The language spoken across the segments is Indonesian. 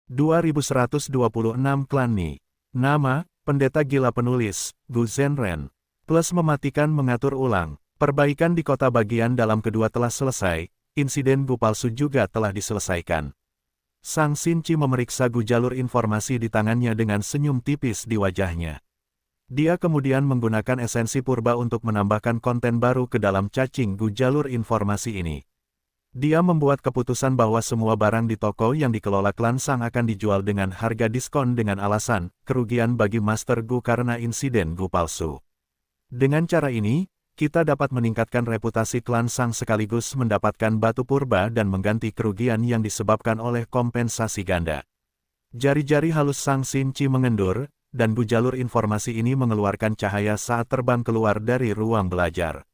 2126 Klan Ni. Nama, Pendeta Gila Penulis, Gu Zhenren. Plus mematikan mengatur ulang. Perbaikan di kota bagian dalam kedua telah selesai, insiden Gu palsu juga telah diselesaikan. Sang Xinchi memeriksa Gu jalur informasi di tangannya dengan senyum tipis di wajahnya. Dia kemudian menggunakan esensi purba untuk menambahkan konten baru ke dalam cacing Gu jalur informasi ini. Dia membuat keputusan bahwa semua barang di toko yang dikelola klan Sang akan dijual dengan harga diskon dengan alasan kerugian bagi Master Gu karena insiden Gu palsu. Dengan cara ini, kita dapat meningkatkan reputasi klan Sang sekaligus mendapatkan batu purba dan mengganti kerugian yang disebabkan oleh kompensasi ganda. Jari-jari halus Sang Xinchi mengendur, dan Gu jalur informasi ini mengeluarkan cahaya saat terbang keluar dari ruang belajar.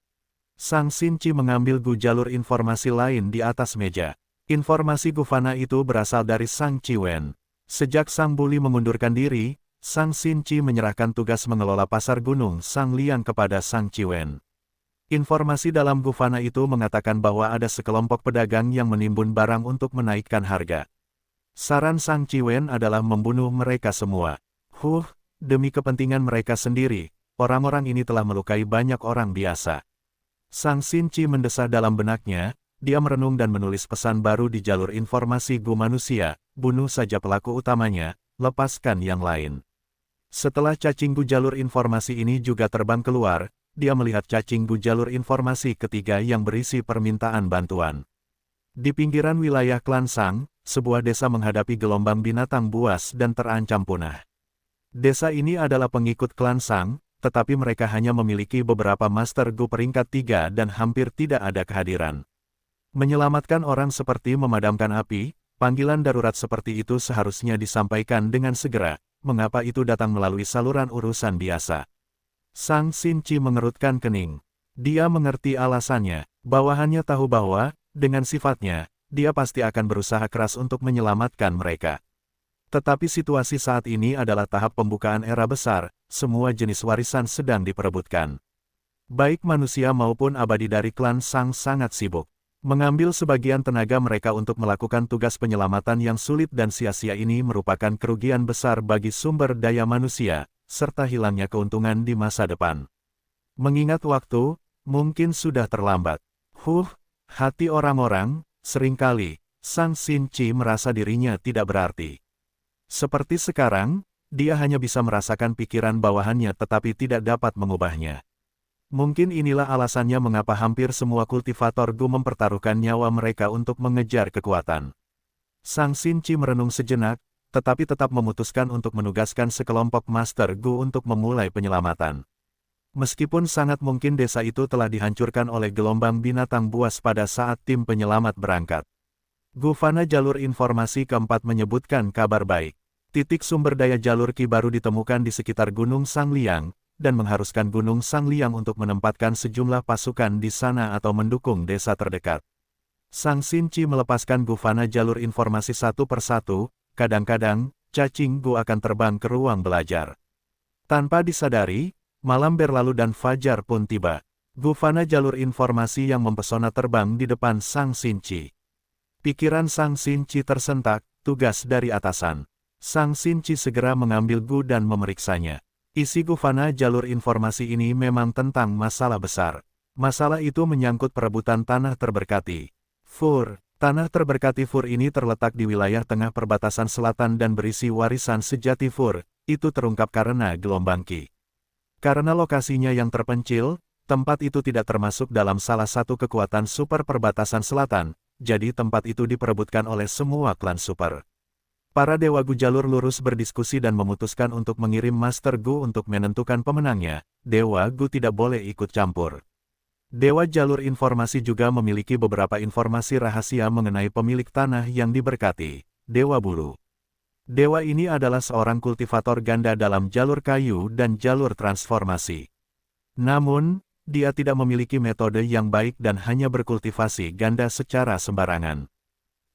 Sang Xinchi mengambil Gu jalur informasi lain di atas meja. Informasi Gu Fana itu berasal dari Sang Chiwen. Sejak Sang Buli mengundurkan diri, Sang Xinchi menyerahkan tugas mengelola pasar gunung Sang Liang kepada Sang Chiwen. Informasi dalam Gu Fana itu mengatakan bahwa ada sekelompok pedagang yang menimbun barang untuk menaikkan harga. Saran Sang Chiwen adalah membunuh mereka semua. Demi kepentingan mereka sendiri, orang-orang ini telah melukai banyak orang biasa. Sang Xinchi mendesah dalam benaknya, dia merenung dan menulis pesan baru di jalur informasi Gu manusia, bunuh saja pelaku utamanya, lepaskan yang lain. Setelah cacing Gu jalur informasi ini juga terbang keluar, dia melihat cacing Gu jalur informasi ketiga yang berisi permintaan bantuan. Di pinggiran wilayah klan Sang, sebuah desa menghadapi gelombang binatang buas dan terancam punah. Desa ini adalah pengikut klan Sang, tetapi mereka hanya memiliki beberapa Master Gu peringkat 3 dan hampir tidak ada kehadiran. Menyelamatkan orang seperti memadamkan api, panggilan darurat seperti itu seharusnya disampaikan dengan segera, mengapa itu datang melalui saluran urusan biasa. Sang Xinchi mengerutkan kening. Dia mengerti alasannya, bawahannya tahu bahwa, dengan sifatnya, dia pasti akan berusaha keras untuk menyelamatkan mereka. Tetapi situasi saat ini adalah tahap pembukaan era besar, semua jenis warisan sedang diperebutkan. Baik manusia maupun abadi dari klan Sang sangat sibuk. Mengambil sebagian tenaga mereka untuk melakukan tugas penyelamatan yang sulit dan sia-sia ini merupakan kerugian besar bagi sumber daya manusia, serta hilangnya keuntungan di masa depan. Mengingat waktu, mungkin sudah terlambat. Hati orang-orang, seringkali, Sang Xinchi merasa dirinya tidak berarti. Seperti sekarang, dia hanya bisa merasakan pikiran bawahannya tetapi tidak dapat mengubahnya. Mungkin inilah alasannya mengapa hampir semua kultivator Gu mempertaruhkan nyawa mereka untuk mengejar kekuatan. Sang Xinchi merenung sejenak, tetapi tetap memutuskan untuk menugaskan sekelompok Master Gu untuk memulai penyelamatan. Meskipun sangat mungkin desa itu telah dihancurkan oleh gelombang binatang buas pada saat tim penyelamat berangkat. Gu Fana jalur informasi keempat menyebutkan kabar baik. Titik sumber daya jalur Qi baru ditemukan di sekitar Gunung Sang Liang, dan mengharuskan Gunung Sang Liang untuk menempatkan sejumlah pasukan di sana atau mendukung desa terdekat. Sang Xinchi melepaskan Gu Fana jalur informasi satu persatu, kadang-kadang, cacing Gu akan terbang ke ruang belajar. Tanpa disadari, malam berlalu dan fajar pun tiba. Gu Fana jalur informasi yang mempesona terbang di depan Sang Xinchi. Pikiran Sang Xinchi tersentak, tugas dari atasan. Sang Xinchi segera mengambil Gu dan memeriksanya. Isi Gu Fana jalur informasi ini memang tentang masalah besar. Masalah itu menyangkut perebutan tanah terberkati. Tanah terberkati Fur ini terletak di wilayah tengah perbatasan selatan dan berisi warisan sejati Fur, itu terungkap karena gelombang Qi. Karena lokasinya yang terpencil, tempat itu tidak termasuk dalam salah satu kekuatan super perbatasan selatan, jadi tempat itu diperebutkan oleh semua klan super. Para Dewa Gu jalur lurus berdiskusi dan memutuskan untuk mengirim Master Gu untuk menentukan pemenangnya. Dewa Gu tidak boleh ikut campur. Dewa jalur informasi juga memiliki beberapa informasi rahasia mengenai pemilik tanah yang diberkati, Dewa Bulu. Dewa ini adalah seorang kultivator ganda dalam jalur kayu dan jalur transformasi. Namun, dia tidak memiliki metode yang baik dan hanya berkultivasi ganda secara sembarangan.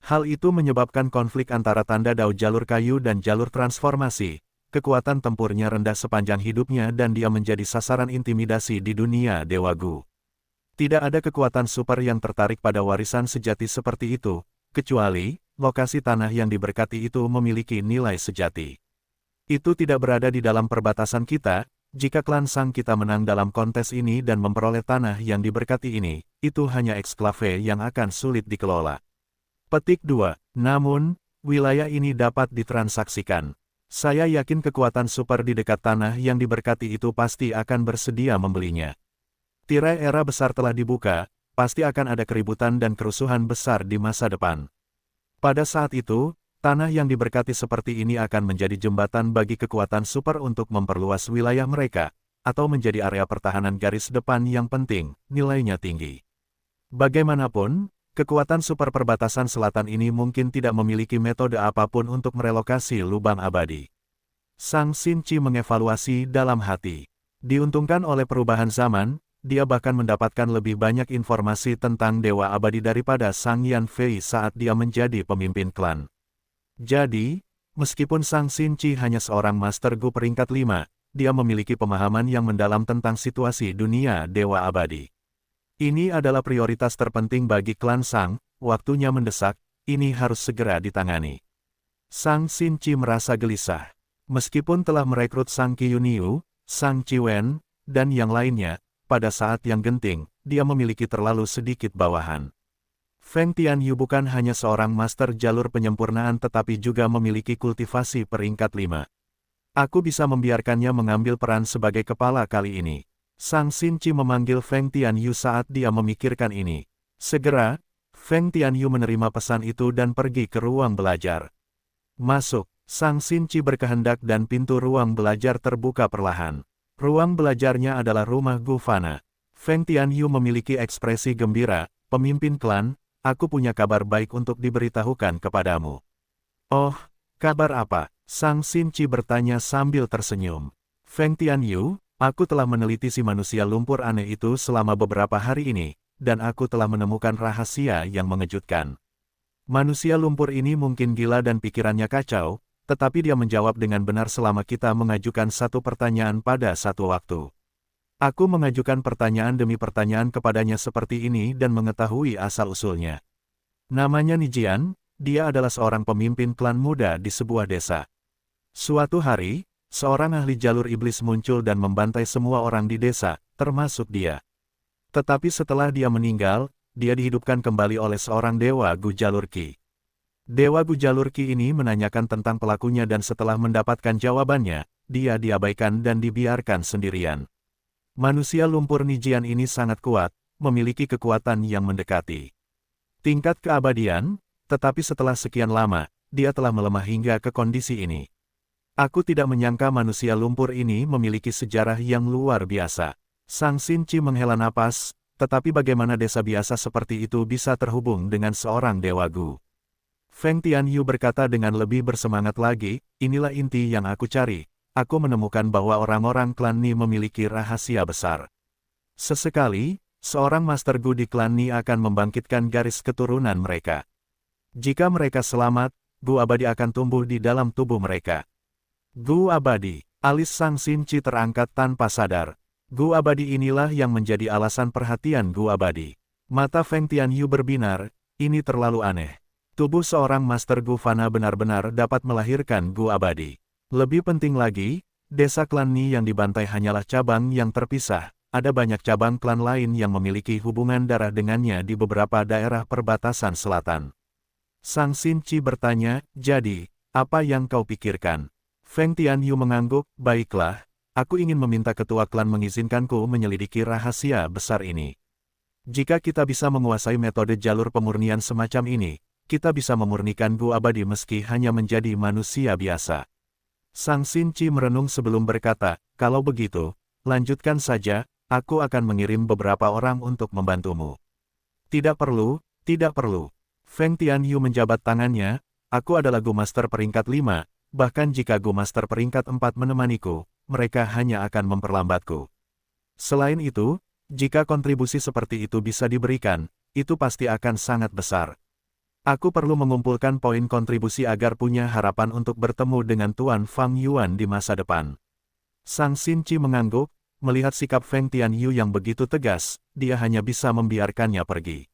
Hal itu menyebabkan konflik antara tanda dao jalur kayu dan jalur transformasi. Kekuatan tempurnya rendah sepanjang hidupnya dan dia menjadi sasaran intimidasi di dunia Dewa Gu. Tidak ada kekuatan super yang tertarik pada warisan sejati seperti itu, kecuali lokasi tanah yang diberkati itu memiliki nilai sejati. Itu tidak berada di dalam perbatasan kita. Jika klan Sang kita menang dalam kontes ini dan memperoleh tanah yang diberkati ini, itu hanya eksklave yang akan sulit dikelola. Petik 2. Namun, wilayah ini dapat ditransaksikan. Saya yakin kekuatan super di dekat tanah yang diberkati itu pasti akan bersedia membelinya. Tirai era besar telah dibuka, pasti akan ada keributan dan kerusuhan besar di masa depan. Pada saat itu, tanah yang diberkati seperti ini akan menjadi jembatan bagi kekuatan super untuk memperluas wilayah mereka, atau menjadi area pertahanan garis depan yang penting, nilainya tinggi. Bagaimanapun, kekuatan super perbatasan selatan ini mungkin tidak memiliki metode apapun untuk merelokasi lubang abadi. Sang Xinchi mengevaluasi dalam hati. Diuntungkan oleh perubahan zaman, dia bahkan mendapatkan lebih banyak informasi tentang Dewa Abadi daripada Sang Yan Fei saat dia menjadi pemimpin klan. Jadi, meskipun Sang Xinchi hanya seorang Master Gu peringkat 5, dia memiliki pemahaman yang mendalam tentang situasi dunia Dewa Abadi. Ini adalah prioritas terpenting bagi klan Sang, waktunya mendesak, ini harus segera ditangani. Sang Xinchi merasa gelisah. Meskipun telah merekrut Sang Qiuniu, Sang Qiwen, dan yang lainnya, pada saat yang genting, dia memiliki terlalu sedikit bawahan. Feng Tianyu bukan hanya seorang master jalur penyempurnaan tetapi juga memiliki kultivasi peringkat 5. Aku bisa membiarkannya mengambil peran sebagai kepala kali ini. Sang Xinchi memanggil Feng Tianyu saat dia memikirkan ini. Segera, Feng Tianyu menerima pesan itu dan pergi ke ruang belajar. Masuk, Sang Xinchi berkehendak dan pintu ruang belajar terbuka perlahan. Ruang belajarnya adalah rumah Gu Fana. Feng Tianyu memiliki ekspresi gembira, pemimpin klan, aku punya kabar baik untuk diberitahukan kepadamu. Oh, kabar apa? Sang Xinchi bertanya sambil tersenyum. Feng Tianyu, aku telah meneliti si manusia lumpur aneh itu selama beberapa hari ini, dan aku telah menemukan rahasia yang mengejutkan. Manusia lumpur ini mungkin gila dan pikirannya kacau, tetapi dia menjawab dengan benar selama kita mengajukan satu pertanyaan pada satu waktu. Aku mengajukan pertanyaan demi pertanyaan kepadanya seperti ini dan mengetahui asal-usulnya. Namanya Nijian, dia adalah seorang pemimpin klan muda di sebuah desa. Suatu hari, seorang ahli jalur iblis muncul dan membantai semua orang di desa, termasuk dia. Tetapi setelah dia meninggal, dia dihidupkan kembali oleh seorang dewa Gu Jalur Qi. Dewa Gu Jalur Qi ini menanyakan tentang pelakunya dan setelah mendapatkan jawabannya, dia diabaikan dan dibiarkan sendirian. Manusia lumpur Nijian ini sangat kuat, memiliki kekuatan yang mendekati tingkat keabadian, tetapi setelah sekian lama, dia telah melemah hingga ke kondisi ini. Aku tidak menyangka manusia lumpur ini memiliki sejarah yang luar biasa. Sang Xinchi menghela napas, tetapi bagaimana desa biasa seperti itu bisa terhubung dengan seorang dewa Gu? Feng Tianyu berkata dengan lebih bersemangat lagi, inilah inti yang aku cari. Aku menemukan bahwa orang-orang klan Ni memiliki rahasia besar. Sesekali, seorang Master Gu di klan Ni akan membangkitkan garis keturunan mereka. Jika mereka selamat, Gu abadi akan tumbuh di dalam tubuh mereka. Gu abadi, alis Sang Xinchi terangkat tanpa sadar. Gu abadi inilah yang menjadi alasan perhatian Gu abadi. Mata Feng Tianyu berbinar, ini terlalu aneh. Tubuh seorang Master Gu Fana benar-benar dapat melahirkan Gu abadi. Lebih penting lagi, desa klan Ni yang dibantai hanyalah cabang yang terpisah. Ada banyak cabang klan lain yang memiliki hubungan darah dengannya di beberapa daerah perbatasan selatan. Sang Xinchi bertanya, jadi, apa yang kau pikirkan? Feng Tianyu mengangguk, baiklah, aku ingin meminta ketua klan mengizinkanku menyelidiki rahasia besar ini. Jika kita bisa menguasai metode jalur pemurnian semacam ini, kita bisa memurnikan Gu abadi meski hanya menjadi manusia biasa. Sang Xinchi merenung sebelum berkata, kalau begitu, lanjutkan saja, aku akan mengirim beberapa orang untuk membantumu. Tidak perlu, tidak perlu. Feng Tianyu menjabat tangannya, aku adalah Gu Master peringkat 5, bahkan jika Gu Master peringkat 4 menemaniku, mereka hanya akan memperlambatku. Selain itu, jika kontribusi seperti itu bisa diberikan, itu pasti akan sangat besar. Aku perlu mengumpulkan poin kontribusi agar punya harapan untuk bertemu dengan Tuan Fang Yuan di masa depan. Sang Xinchi mengangguk, melihat sikap Feng Tianyu yang begitu tegas, dia hanya bisa membiarkannya pergi.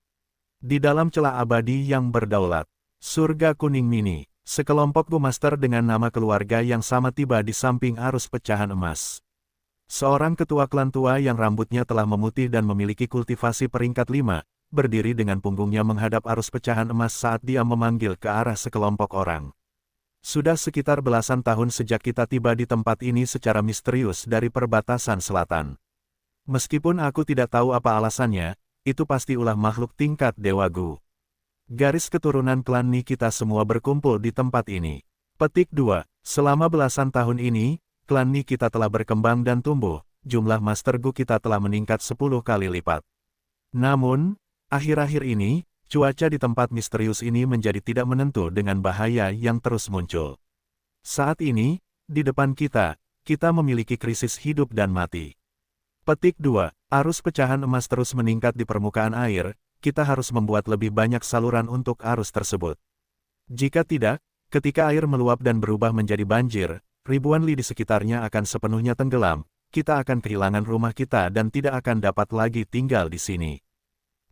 Di dalam celah abadi yang berdaulat, Surga Kuning Mini. Sekelompok Gu Master dengan nama keluarga yang sama tiba di samping arus pecahan emas. Seorang ketua klan tua yang rambutnya telah memutih dan memiliki kultivasi peringkat 5, berdiri dengan punggungnya menghadap arus pecahan emas saat dia memanggil ke arah sekelompok orang. Sudah sekitar belasan tahun sejak kita tiba di tempat ini secara misterius dari perbatasan selatan. Meskipun aku tidak tahu apa alasannya, itu pasti ulah makhluk tingkat Dewa Gu. Garis keturunan klan Ni kita semua berkumpul di tempat ini. Petik 2. Selama belasan tahun ini, klan Ni kita telah berkembang dan tumbuh, jumlah Master Gu kita telah meningkat 10 kali lipat. Namun, akhir-akhir ini, cuaca di tempat misterius ini menjadi tidak menentu dengan bahaya yang terus muncul. Saat ini, di depan kita memiliki krisis hidup dan mati. Petik 2. Arus pecahan emas terus meningkat di permukaan air, kita harus membuat lebih banyak saluran untuk arus tersebut. Jika tidak, ketika air meluap dan berubah menjadi banjir, ribuan li di sekitarnya akan sepenuhnya tenggelam, kita akan kehilangan rumah kita dan tidak akan dapat lagi tinggal di sini.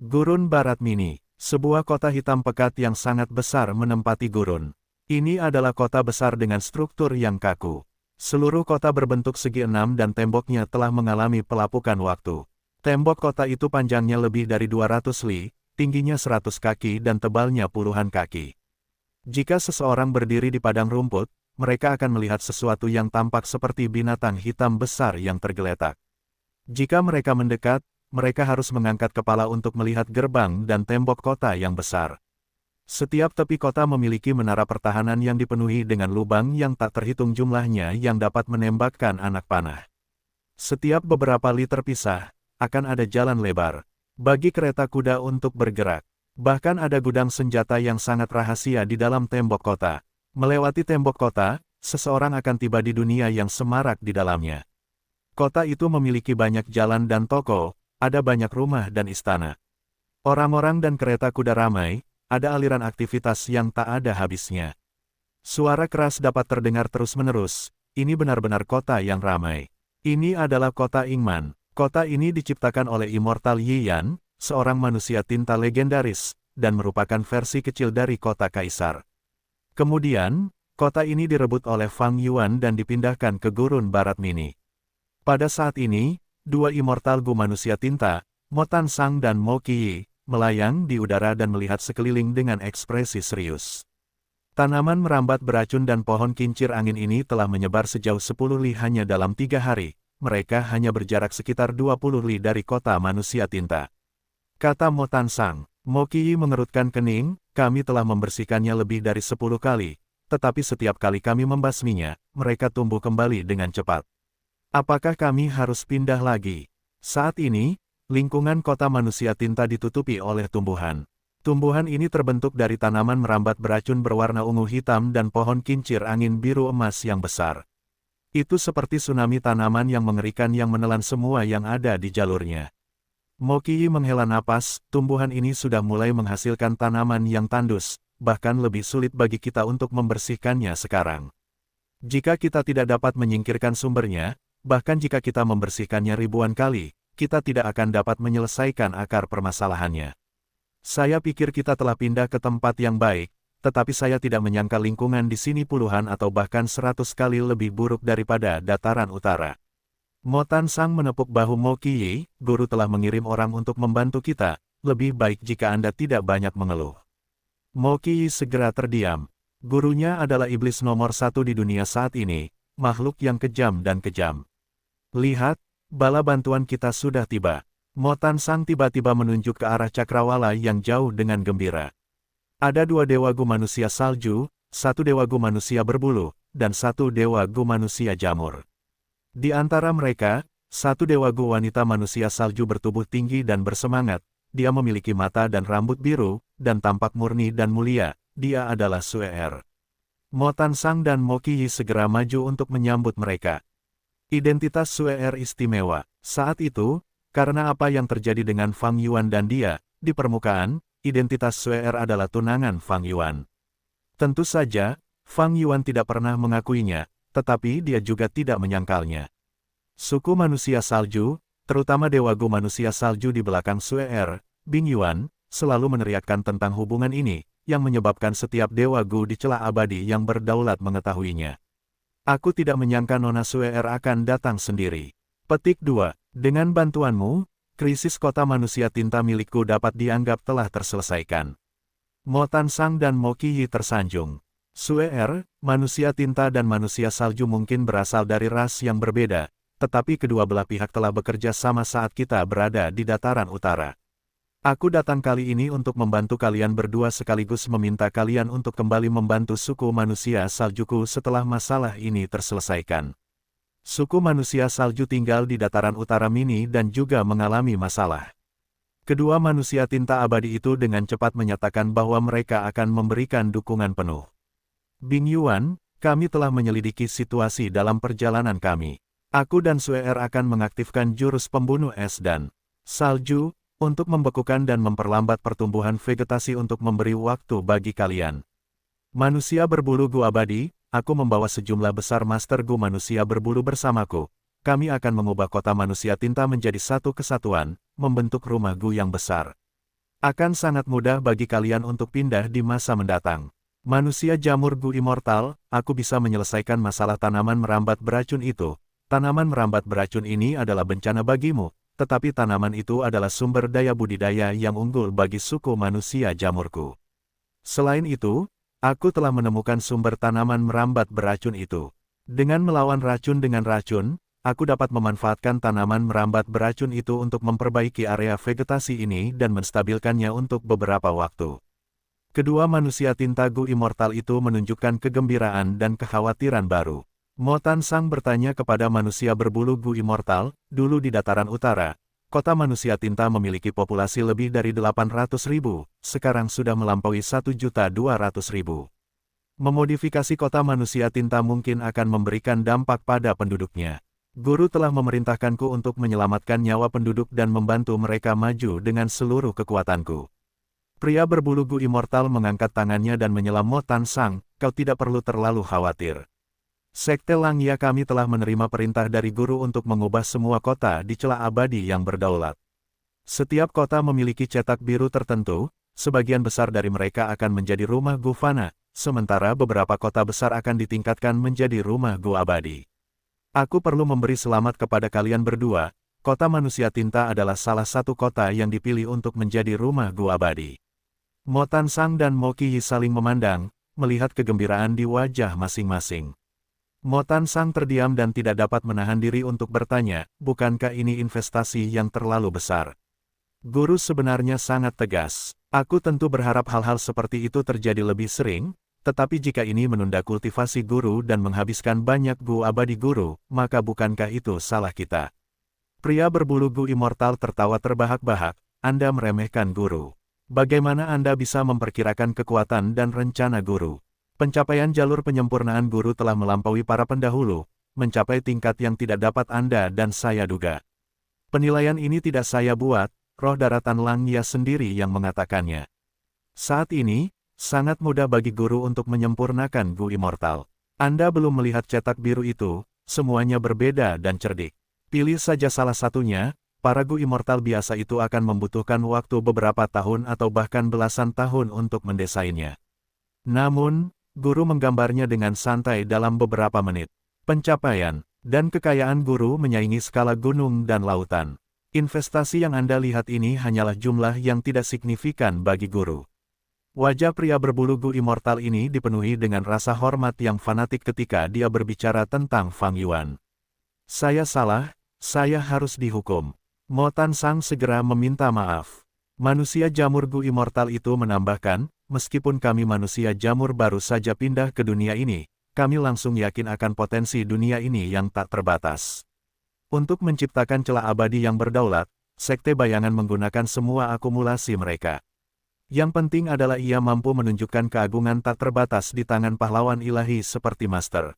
Gurun Barat Mini. Sebuah kota hitam pekat yang sangat besar menempati gurun. Ini adalah kota besar dengan struktur yang kaku. Seluruh kota berbentuk segi 6 dan temboknya telah mengalami pelapukan waktu. Tembok kota itu panjangnya lebih dari 200 li, tingginya 100 kaki dan tebalnya puluhan kaki. Jika seseorang berdiri di padang rumput, mereka akan melihat sesuatu yang tampak seperti binatang hitam besar yang tergeletak. Jika mereka mendekat, mereka harus mengangkat kepala untuk melihat gerbang dan tembok kota yang besar. Setiap tepi kota memiliki menara pertahanan yang dipenuhi dengan lubang yang tak terhitung jumlahnya yang dapat menembakkan anak panah. Setiap beberapa li terpisah, akan ada jalan lebar bagi kereta kuda untuk bergerak. Bahkan ada gudang senjata yang sangat rahasia di dalam tembok kota. Melewati tembok kota, seseorang akan tiba di dunia yang semarak di dalamnya. Kota itu memiliki banyak jalan dan toko, ada banyak rumah dan istana. Orang-orang dan kereta kuda ramai, ada aliran aktivitas yang tak ada habisnya. Suara keras dapat terdengar terus-menerus, ini benar-benar kota yang ramai. Ini adalah kota Ingman. Kota ini diciptakan oleh Immortal Yi Yan, seorang manusia tinta legendaris, dan merupakan versi kecil dari kota Kaisar. Kemudian, kota ini direbut oleh Fang Yuan dan dipindahkan ke Gurun Barat Mini. Pada saat ini, dua Immortal Gu manusia tinta, Mo Tan Sang dan Mo Qiyi, melayang di udara dan melihat sekeliling dengan ekspresi serius. Tanaman merambat beracun dan pohon kincir angin ini telah menyebar sejauh 10 li hanya dalam 3 hari, mereka hanya berjarak sekitar 20 li dari kota manusia tinta. Kata Mo Tan Sang. Mo Qiyi mengerutkan kening, kami telah membersihkannya lebih dari 10 kali, tetapi setiap kali kami membasminya, mereka tumbuh kembali dengan cepat. Apakah kami harus pindah lagi? Saat ini, lingkungan kota manusia tinta ditutupi oleh tumbuhan. Tumbuhan ini terbentuk dari tanaman merambat beracun berwarna ungu hitam dan pohon kincir angin biru emas yang besar. Itu seperti tsunami tanaman yang mengerikan yang menelan semua yang ada di jalurnya. Mo Qiyi menghela napas, tumbuhan ini sudah mulai menghasilkan tanaman yang tandus, bahkan lebih sulit bagi kita untuk membersihkannya sekarang. Jika kita tidak dapat menyingkirkan sumbernya, bahkan jika kita membersihkannya ribuan kali, kita tidak akan dapat menyelesaikan akar permasalahannya. Saya pikir kita telah pindah ke tempat yang baik, tetapi saya tidak menyangka lingkungan di sini puluhan atau bahkan 100 kali lebih buruk daripada dataran utara. Mo Tan Sang menepuk bahu Mo Qiyi, guru telah mengirim orang untuk membantu kita, lebih baik jika Anda tidak banyak mengeluh. Mo Qiyi segera terdiam. Gurunya adalah iblis nomor 1 di dunia saat ini, makhluk yang kejam dan kejam. Lihat, bala bantuan kita sudah tiba. Mo Tan Sang tiba-tiba menunjuk ke arah cakrawala yang jauh dengan gembira. Ada 2 dewa Gu manusia salju, 1 dewa Gu manusia berbulu, dan 1 dewa Gu manusia jamur. Di antara mereka, 1 dewa Gu wanita manusia salju bertubuh tinggi dan bersemangat, dia memiliki mata dan rambut biru, dan tampak murni dan mulia, dia adalah Sue'er. Mo Tan Sang dan Mo Qiyi segera maju untuk menyambut mereka. Identitas Sue'er istimewa. Saat itu, karena apa yang terjadi dengan Fang Yuan dan dia, di permukaan, identitas Sue'er adalah tunangan Fang Yuan. Tentu saja, Fang Yuan tidak pernah mengakuinya, tetapi dia juga tidak menyangkalnya. Suku manusia salju, terutama Dewa Gu manusia salju di belakang Sue'er, Bing Yuan, selalu meneriakkan tentang hubungan ini, yang menyebabkan setiap dewa Gu di celah abadi yang berdaulat mengetahuinya. Aku tidak menyangka Nona Suer akan datang sendiri. Petik 2. Dengan bantuanmu, krisis kota manusia tinta milikku dapat dianggap telah terselesaikan. Mo Tansang dan Mo Qiyi tersanjung. Suer, manusia tinta dan manusia salju mungkin berasal dari ras yang berbeda, tetapi kedua belah pihak telah bekerja sama saat kita berada di dataran utara. Aku datang kali ini untuk membantu kalian berdua sekaligus meminta kalian untuk kembali membantu suku manusia saljuku setelah masalah ini terselesaikan. Suku manusia salju tinggal di dataran utara Mini dan juga mengalami masalah. Kedua manusia tinta abadi itu dengan cepat menyatakan bahwa mereka akan memberikan dukungan penuh. Bing Yuan, kami telah menyelidiki situasi dalam perjalanan kami. Aku dan Suer akan mengaktifkan jurus pembunuh es dan salju, untuk membekukan dan memperlambat pertumbuhan vegetasi untuk memberi waktu bagi kalian. Manusia berbulu Gu abadi, aku membawa sejumlah besar Master Gu manusia berbulu bersamaku. Kami akan mengubah kota manusia tinta menjadi satu kesatuan, membentuk rumah Gu yang besar. Akan sangat mudah bagi kalian untuk pindah di masa mendatang. Manusia jamur Gu immortal, aku bisa menyelesaikan masalah tanaman merambat beracun itu. Tanaman merambat beracun ini adalah bencana bagimu, tetapi tanaman itu adalah sumber daya budidaya yang unggul bagi suku manusia jamurku. Selain itu, aku telah menemukan sumber tanaman merambat beracun itu. Dengan melawan racun dengan racun, aku dapat memanfaatkan tanaman merambat beracun itu untuk memperbaiki area vegetasi ini dan menstabilkannya untuk beberapa waktu. Kedua manusia tinta Gu immortal itu menunjukkan kegembiraan dan kekhawatiran baru. Mo Tansang bertanya kepada manusia berbulu Gu immortal, dulu di dataran utara, kota manusia tinta memiliki populasi lebih dari 800.000, sekarang sudah melampaui 1.200.000. Memodifikasi kota manusia tinta mungkin akan memberikan dampak pada penduduknya. Guru telah memerintahkanku untuk menyelamatkan nyawa penduduk dan membantu mereka maju dengan seluruh kekuatanku. Pria berbulu Gu immortal mengangkat tangannya dan menyelam Mo Tansang, kau tidak perlu terlalu khawatir. Sekte Langya kami telah menerima perintah dari guru untuk mengubah semua kota di celah abadi yang berdaulat. Setiap kota memiliki cetak biru tertentu, sebagian besar dari mereka akan menjadi rumah Gu fana, sementara beberapa kota besar akan ditingkatkan menjadi rumah Gu abadi. Aku perlu memberi selamat kepada kalian berdua, kota manusia tinta adalah salah satu kota yang dipilih untuk menjadi rumah Gu abadi. Mo Tansang dan Mo Qiyi saling memandang, melihat kegembiraan di wajah masing-masing. Mo Tansang terdiam dan tidak dapat menahan diri untuk bertanya, bukankah ini investasi yang terlalu besar? Guru sebenarnya sangat tegas. Aku tentu berharap hal-hal seperti itu terjadi lebih sering, tetapi jika ini menunda kultivasi guru dan menghabiskan banyak Gu abadi guru, maka bukankah itu salah kita? Pria berbulu Gu immortal tertawa terbahak-bahak, Anda meremehkan guru. Bagaimana Anda bisa memperkirakan kekuatan dan rencana guru? Pencapaian jalur penyempurnaan guru telah melampaui para pendahulu, mencapai tingkat yang tidak dapat Anda dan saya duga. Penilaian ini tidak saya buat, roh daratan Langya sendiri yang mengatakannya. Saat ini, sangat mudah bagi guru untuk menyempurnakan Gu immortal. Anda belum melihat cetak biru itu, semuanya berbeda dan cerdik. Pilih saja salah satunya, para Gu immortal biasa itu akan membutuhkan waktu beberapa tahun atau bahkan belasan tahun untuk mendesainnya. Namun, guru menggambarnya dengan santai dalam beberapa menit. Pencapaian dan kekayaan guru menyaingi skala gunung dan lautan. Investasi yang Anda lihat ini hanyalah jumlah yang tidak signifikan bagi guru. Wajah pria berbulu Gu immortal ini dipenuhi dengan rasa hormat yang fanatik ketika dia berbicara tentang Fang Yuan. Saya salah, saya harus dihukum. Mo Tansang segera meminta maaf. Manusia jamur Gu immortal itu menambahkan, meskipun kami manusia jamur baru saja pindah ke dunia ini, kami langsung yakin akan potensi dunia ini yang tak terbatas. Untuk menciptakan celah abadi yang berdaulat, Sekte Bayangan menggunakan semua akumulasi mereka. Yang penting adalah ia mampu menunjukkan keagungan tak terbatas di tangan pahlawan ilahi seperti Master.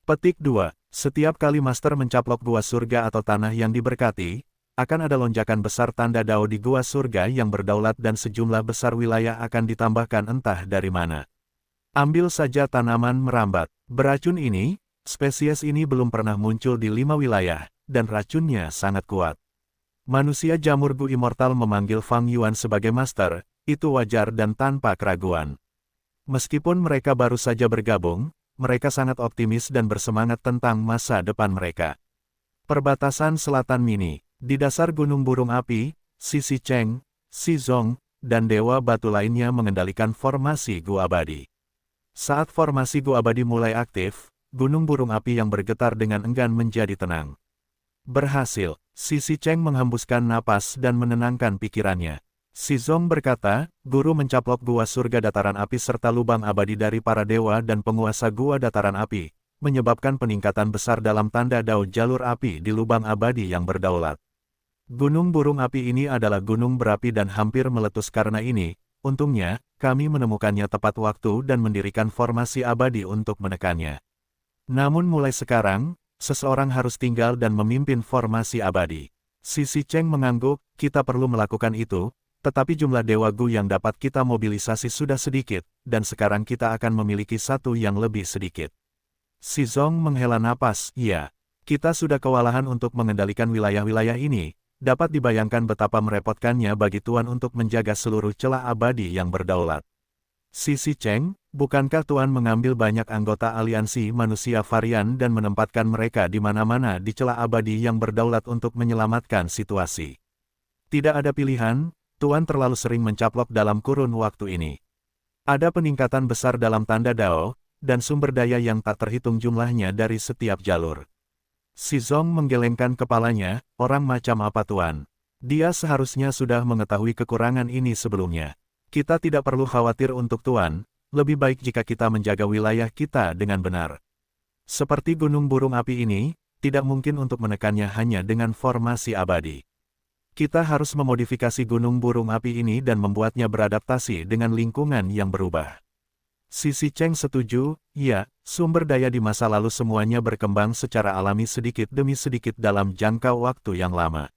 Petik 2. Setiap kali Master mencaplok gua surga atau tanah yang diberkati, akan ada lonjakan besar tanda dao di gua surga yang berdaulat dan sejumlah besar wilayah akan ditambahkan entah dari mana. Ambil saja tanaman merambat beracun ini, spesies ini belum pernah muncul di 5 wilayah, dan racunnya sangat kuat. Manusia jamur Gu immortal memanggil Fang Yuan sebagai master, itu wajar dan tanpa keraguan. Meskipun mereka baru saja bergabung, mereka sangat optimis dan bersemangat tentang masa depan mereka. Perbatasan Selatan Mini. Di dasar Gunung Burung Api, Sisi Cheng, Si Zong, dan Dewa Batu lainnya mengendalikan formasi Gua Abadi. Saat formasi Gua Abadi mulai aktif, Gunung Burung Api yang bergetar dengan enggan menjadi tenang. Berhasil, Sisi Cheng menghembuskan napas dan menenangkan pikirannya. Si Zong berkata, Guru mencaplok Gua Surga Dataran Api serta lubang abadi dari para dewa dan penguasa Gua Dataran Api, menyebabkan peningkatan besar dalam tanda Dao jalur api di lubang abadi yang berdaulat. Gunung Burung Api ini adalah gunung berapi dan hampir meletus karena ini, untungnya, kami menemukannya tepat waktu dan mendirikan formasi abadi untuk menekannya. Namun mulai sekarang, seseorang harus tinggal dan memimpin formasi abadi. Sisi Cheng mengangguk, kita perlu melakukan itu, tetapi jumlah Dewa Gu yang dapat kita mobilisasi sudah sedikit, dan sekarang kita akan memiliki satu yang lebih sedikit. Si Zong menghela napas, iya. Kita sudah kewalahan untuk mengendalikan wilayah-wilayah ini, dapat dibayangkan betapa merepotkannya bagi Tuan untuk menjaga seluruh celah abadi yang berdaulat. Sisi Cheng, bukankah Tuan mengambil banyak anggota aliansi manusia varian dan menempatkan mereka di mana-mana di celah abadi yang berdaulat untuk menyelamatkan situasi? Tidak ada pilihan, Tuan terlalu sering mencaplok dalam kurun waktu ini. Ada peningkatan besar dalam tanda Dao, dan sumber daya yang tak terhitung jumlahnya dari setiap jalur. Si Zong menggelengkan kepalanya, orang macam apa Tuan? Dia seharusnya sudah mengetahui kekurangan ini sebelumnya. Kita tidak perlu khawatir untuk Tuan, lebih baik jika kita menjaga wilayah kita dengan benar. Seperti Gunung Burung Api ini, tidak mungkin untuk menekannya hanya dengan formasi abadi. Kita harus memodifikasi Gunung Burung Api ini dan membuatnya beradaptasi dengan lingkungan yang berubah. Sisi Cheng setuju, ya, sumber daya di masa lalu semuanya berkembang secara alami sedikit demi sedikit dalam jangka waktu yang lama.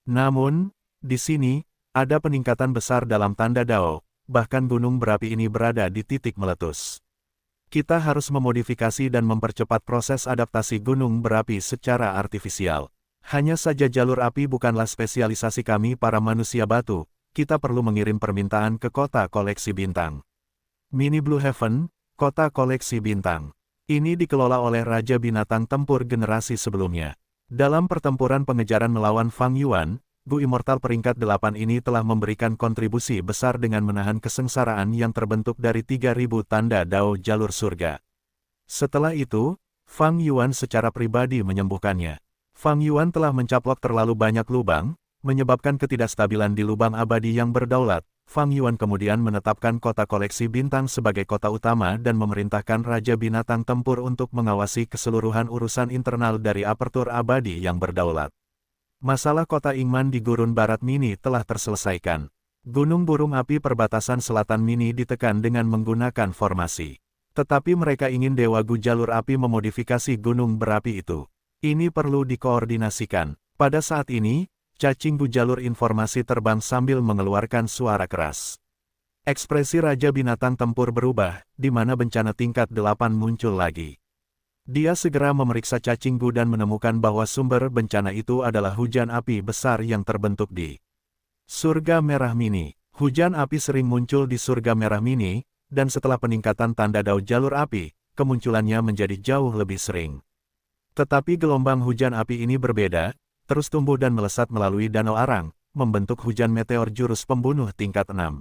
Namun, di sini, ada peningkatan besar dalam tanda Dao, bahkan gunung berapi ini berada di titik meletus. Kita harus memodifikasi dan mempercepat proses adaptasi gunung berapi secara artifisial. Hanya saja jalur api bukanlah spesialisasi kami para manusia batu, kita perlu mengirim permintaan ke kota koleksi bintang. Mini Blue Heaven, kota koleksi bintang. Ini dikelola oleh Raja Binatang Tempur generasi sebelumnya. Dalam pertempuran pengejaran melawan Fang Yuan, Gu Immortal peringkat 8 ini telah memberikan kontribusi besar dengan menahan kesengsaraan yang terbentuk dari 3.000 tanda Dao jalur surga. Setelah itu, Fang Yuan secara pribadi menyembuhkannya. Fang Yuan telah mencaplok terlalu banyak lubang, menyebabkan ketidakstabilan di lubang abadi yang berdaulat. Fang Yuan kemudian menetapkan kota koleksi bintang sebagai kota utama dan memerintahkan Raja Binatang Tempur untuk mengawasi keseluruhan urusan internal dari apertur abadi yang berdaulat. Masalah kota Ingman di Gurun Barat Mini telah terselesaikan. Gunung Burung Api perbatasan selatan Mini ditekan dengan menggunakan formasi. Tetapi mereka ingin Dewa Gu jalur api memodifikasi gunung berapi itu. Ini perlu dikoordinasikan. Pada saat ini, cacing Gu jalur informasi terbang sambil mengeluarkan suara keras. Ekspresi Raja Binatang Tempur berubah, di mana bencana tingkat 8 muncul lagi. Dia segera memeriksa cacing Gu dan menemukan bahwa sumber bencana itu adalah hujan api besar yang terbentuk di Surga Merah Mini. Hujan api sering muncul di Surga Merah Mini, dan setelah peningkatan tanda Dao jalur api, kemunculannya menjadi jauh lebih sering. Tetapi gelombang hujan api ini berbeda, terus tumbuh dan melesat melalui Danau Arang, membentuk hujan meteor jurus pembunuh tingkat 6.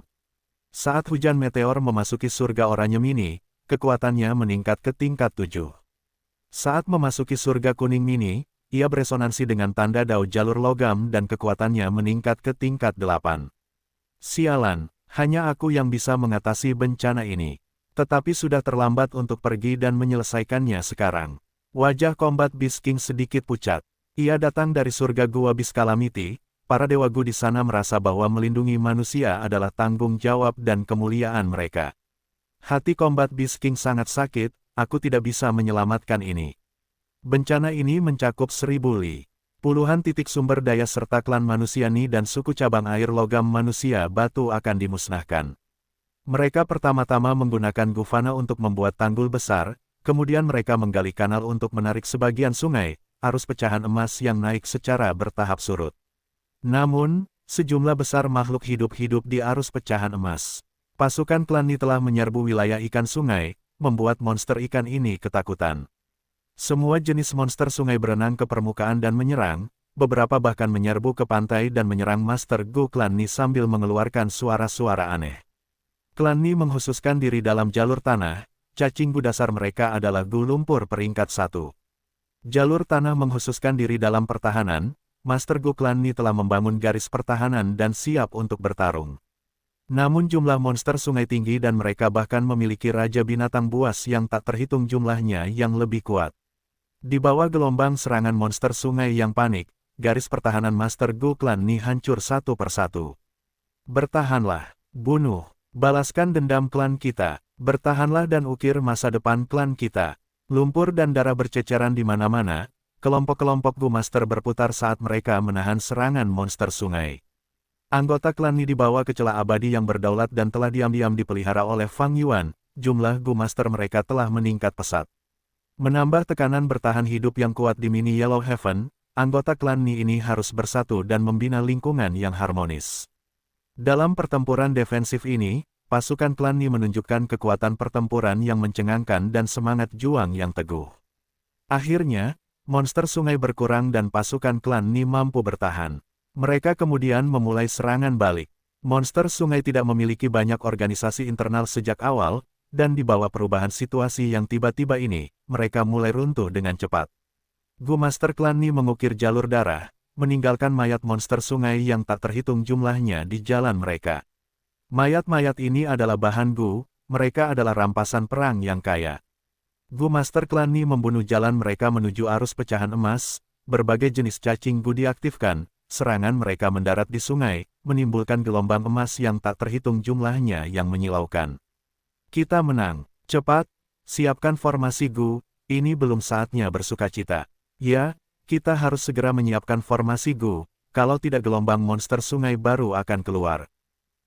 Saat hujan meteor memasuki surga oranye mini, kekuatannya meningkat ke tingkat 7. Saat memasuki surga kuning mini, ia beresonansi dengan tanda Dao jalur logam dan kekuatannya meningkat ke tingkat 8. Sialan, hanya aku yang bisa mengatasi bencana ini. Tetapi sudah terlambat untuk pergi dan menyelesaikannya sekarang. Wajah Combat Beast King sedikit pucat. Ia datang dari surga Gua Beast Calamity, para dewa Gu di sana merasa bahwa melindungi manusia adalah tanggung jawab dan kemuliaan mereka. Hati Combat Beast King sangat sakit, aku tidak bisa menyelamatkan ini. Bencana ini mencakup 1000 li. Puluhan titik sumber daya serta klan manusia Ni dan suku cabang air logam manusia batu akan dimusnahkan. Mereka pertama-tama menggunakan Gufana untuk membuat tanggul besar, kemudian mereka menggali kanal untuk menarik sebagian sungai, arus pecahan emas yang naik secara bertahap surut. Namun, sejumlah besar makhluk hidup-hidup di arus pecahan emas. Pasukan klan Ni telah menyerbu wilayah ikan sungai, membuat monster ikan ini ketakutan. Semua jenis monster sungai berenang ke permukaan dan menyerang, beberapa bahkan menyerbu ke pantai dan menyerang Master Gu klan Ni sambil mengeluarkan suara-suara aneh. Klan Ni menghususkan diri dalam jalur tanah, cacing Gu dasar mereka adalah Gu lumpur peringkat 1. Jalur tanah menghususkan diri dalam pertahanan, Master Gu klan Ni telah membangun garis pertahanan dan siap untuk bertarung. Namun jumlah monster sungai tinggi dan mereka bahkan memiliki raja binatang buas yang tak terhitung jumlahnya yang lebih kuat. Di bawah gelombang serangan monster sungai yang panik, garis pertahanan Master Gu klan Ni hancur satu persatu. Bertahanlah, bunuh, balaskan dendam klan kita, bertahanlah dan ukir masa depan klan kita. Lumpur dan darah berceceran di mana-mana, kelompok-kelompok Gu Master berputar saat mereka menahan serangan monster sungai. Anggota klan Ni dibawa ke celah abadi yang berdaulat dan telah diam-diam dipelihara oleh Fang Yuan, jumlah Gu Master mereka telah meningkat pesat. Menambah tekanan bertahan hidup yang kuat di Mini Yellow Heaven, anggota klan Ni ini harus bersatu dan membina lingkungan yang harmonis. Dalam pertempuran defensif ini, pasukan klan Ni menunjukkan kekuatan pertempuran yang mencengangkan dan semangat juang yang teguh. Akhirnya, monster sungai berkurang dan pasukan klan Ni mampu bertahan. Mereka kemudian memulai serangan balik. Monster sungai tidak memiliki banyak organisasi internal sejak awal, dan di bawah perubahan situasi yang tiba-tiba ini, mereka mulai runtuh dengan cepat. Gu Master klan Ni mengukir jalur darah, meninggalkan mayat monster sungai yang tak terhitung jumlahnya di jalan mereka. Mayat-mayat ini adalah bahan Gu, mereka adalah rampasan perang yang kaya. Gu Master klan Ni membunuh jalan mereka menuju arus pecahan emas, berbagai jenis cacing Gu diaktifkan, serangan mereka mendarat di sungai, menimbulkan gelombang emas yang tak terhitung jumlahnya yang menyilaukan. Kita menang, cepat, siapkan formasi Gu, ini belum saatnya bersukacita. Ya, kita harus segera menyiapkan formasi Gu, kalau tidak gelombang monster sungai baru akan keluar.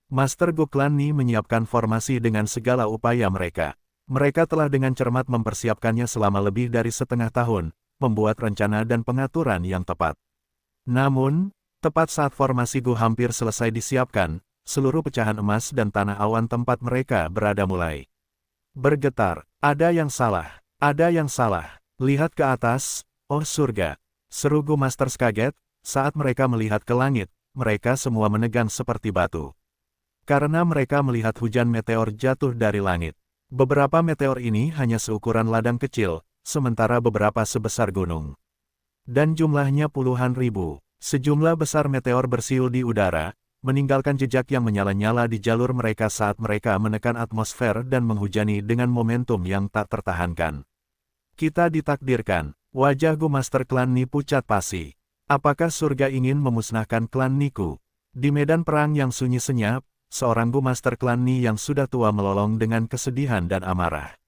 Master Gu klan Ni menyiapkan formasi dengan segala upaya mereka. Mereka telah dengan cermat mempersiapkannya selama lebih dari setengah tahun, membuat rencana dan pengaturan yang tepat. Namun, tepat saat formasi Gu hampir selesai disiapkan, seluruh pecahan emas dan tanah awan tempat mereka berada mulai bergetar. Ada yang salah, ada yang salah. Lihat ke atas, oh surga. Seru Gu Masters kaget, saat mereka melihat ke langit, mereka semua menegang seperti batu. Karena mereka melihat hujan meteor jatuh dari langit. Beberapa meteor ini hanya seukuran ladang kecil, sementara beberapa sebesar gunung. Dan jumlahnya puluhan ribu. Sejumlah besar meteor bersiul di udara, meninggalkan jejak yang menyala-nyala di jalur mereka saat mereka menekan atmosfer dan menghujani dengan momentum yang tak tertahankan. Kita ditakdirkan, wajah Gu Master klan Ni pucat pasi. Apakah surga ingin memusnahkan klan Niku? Di medan perang yang sunyi senyap, seorang Gu Master klan Ni yang sudah tua melolong dengan kesedihan dan amarah.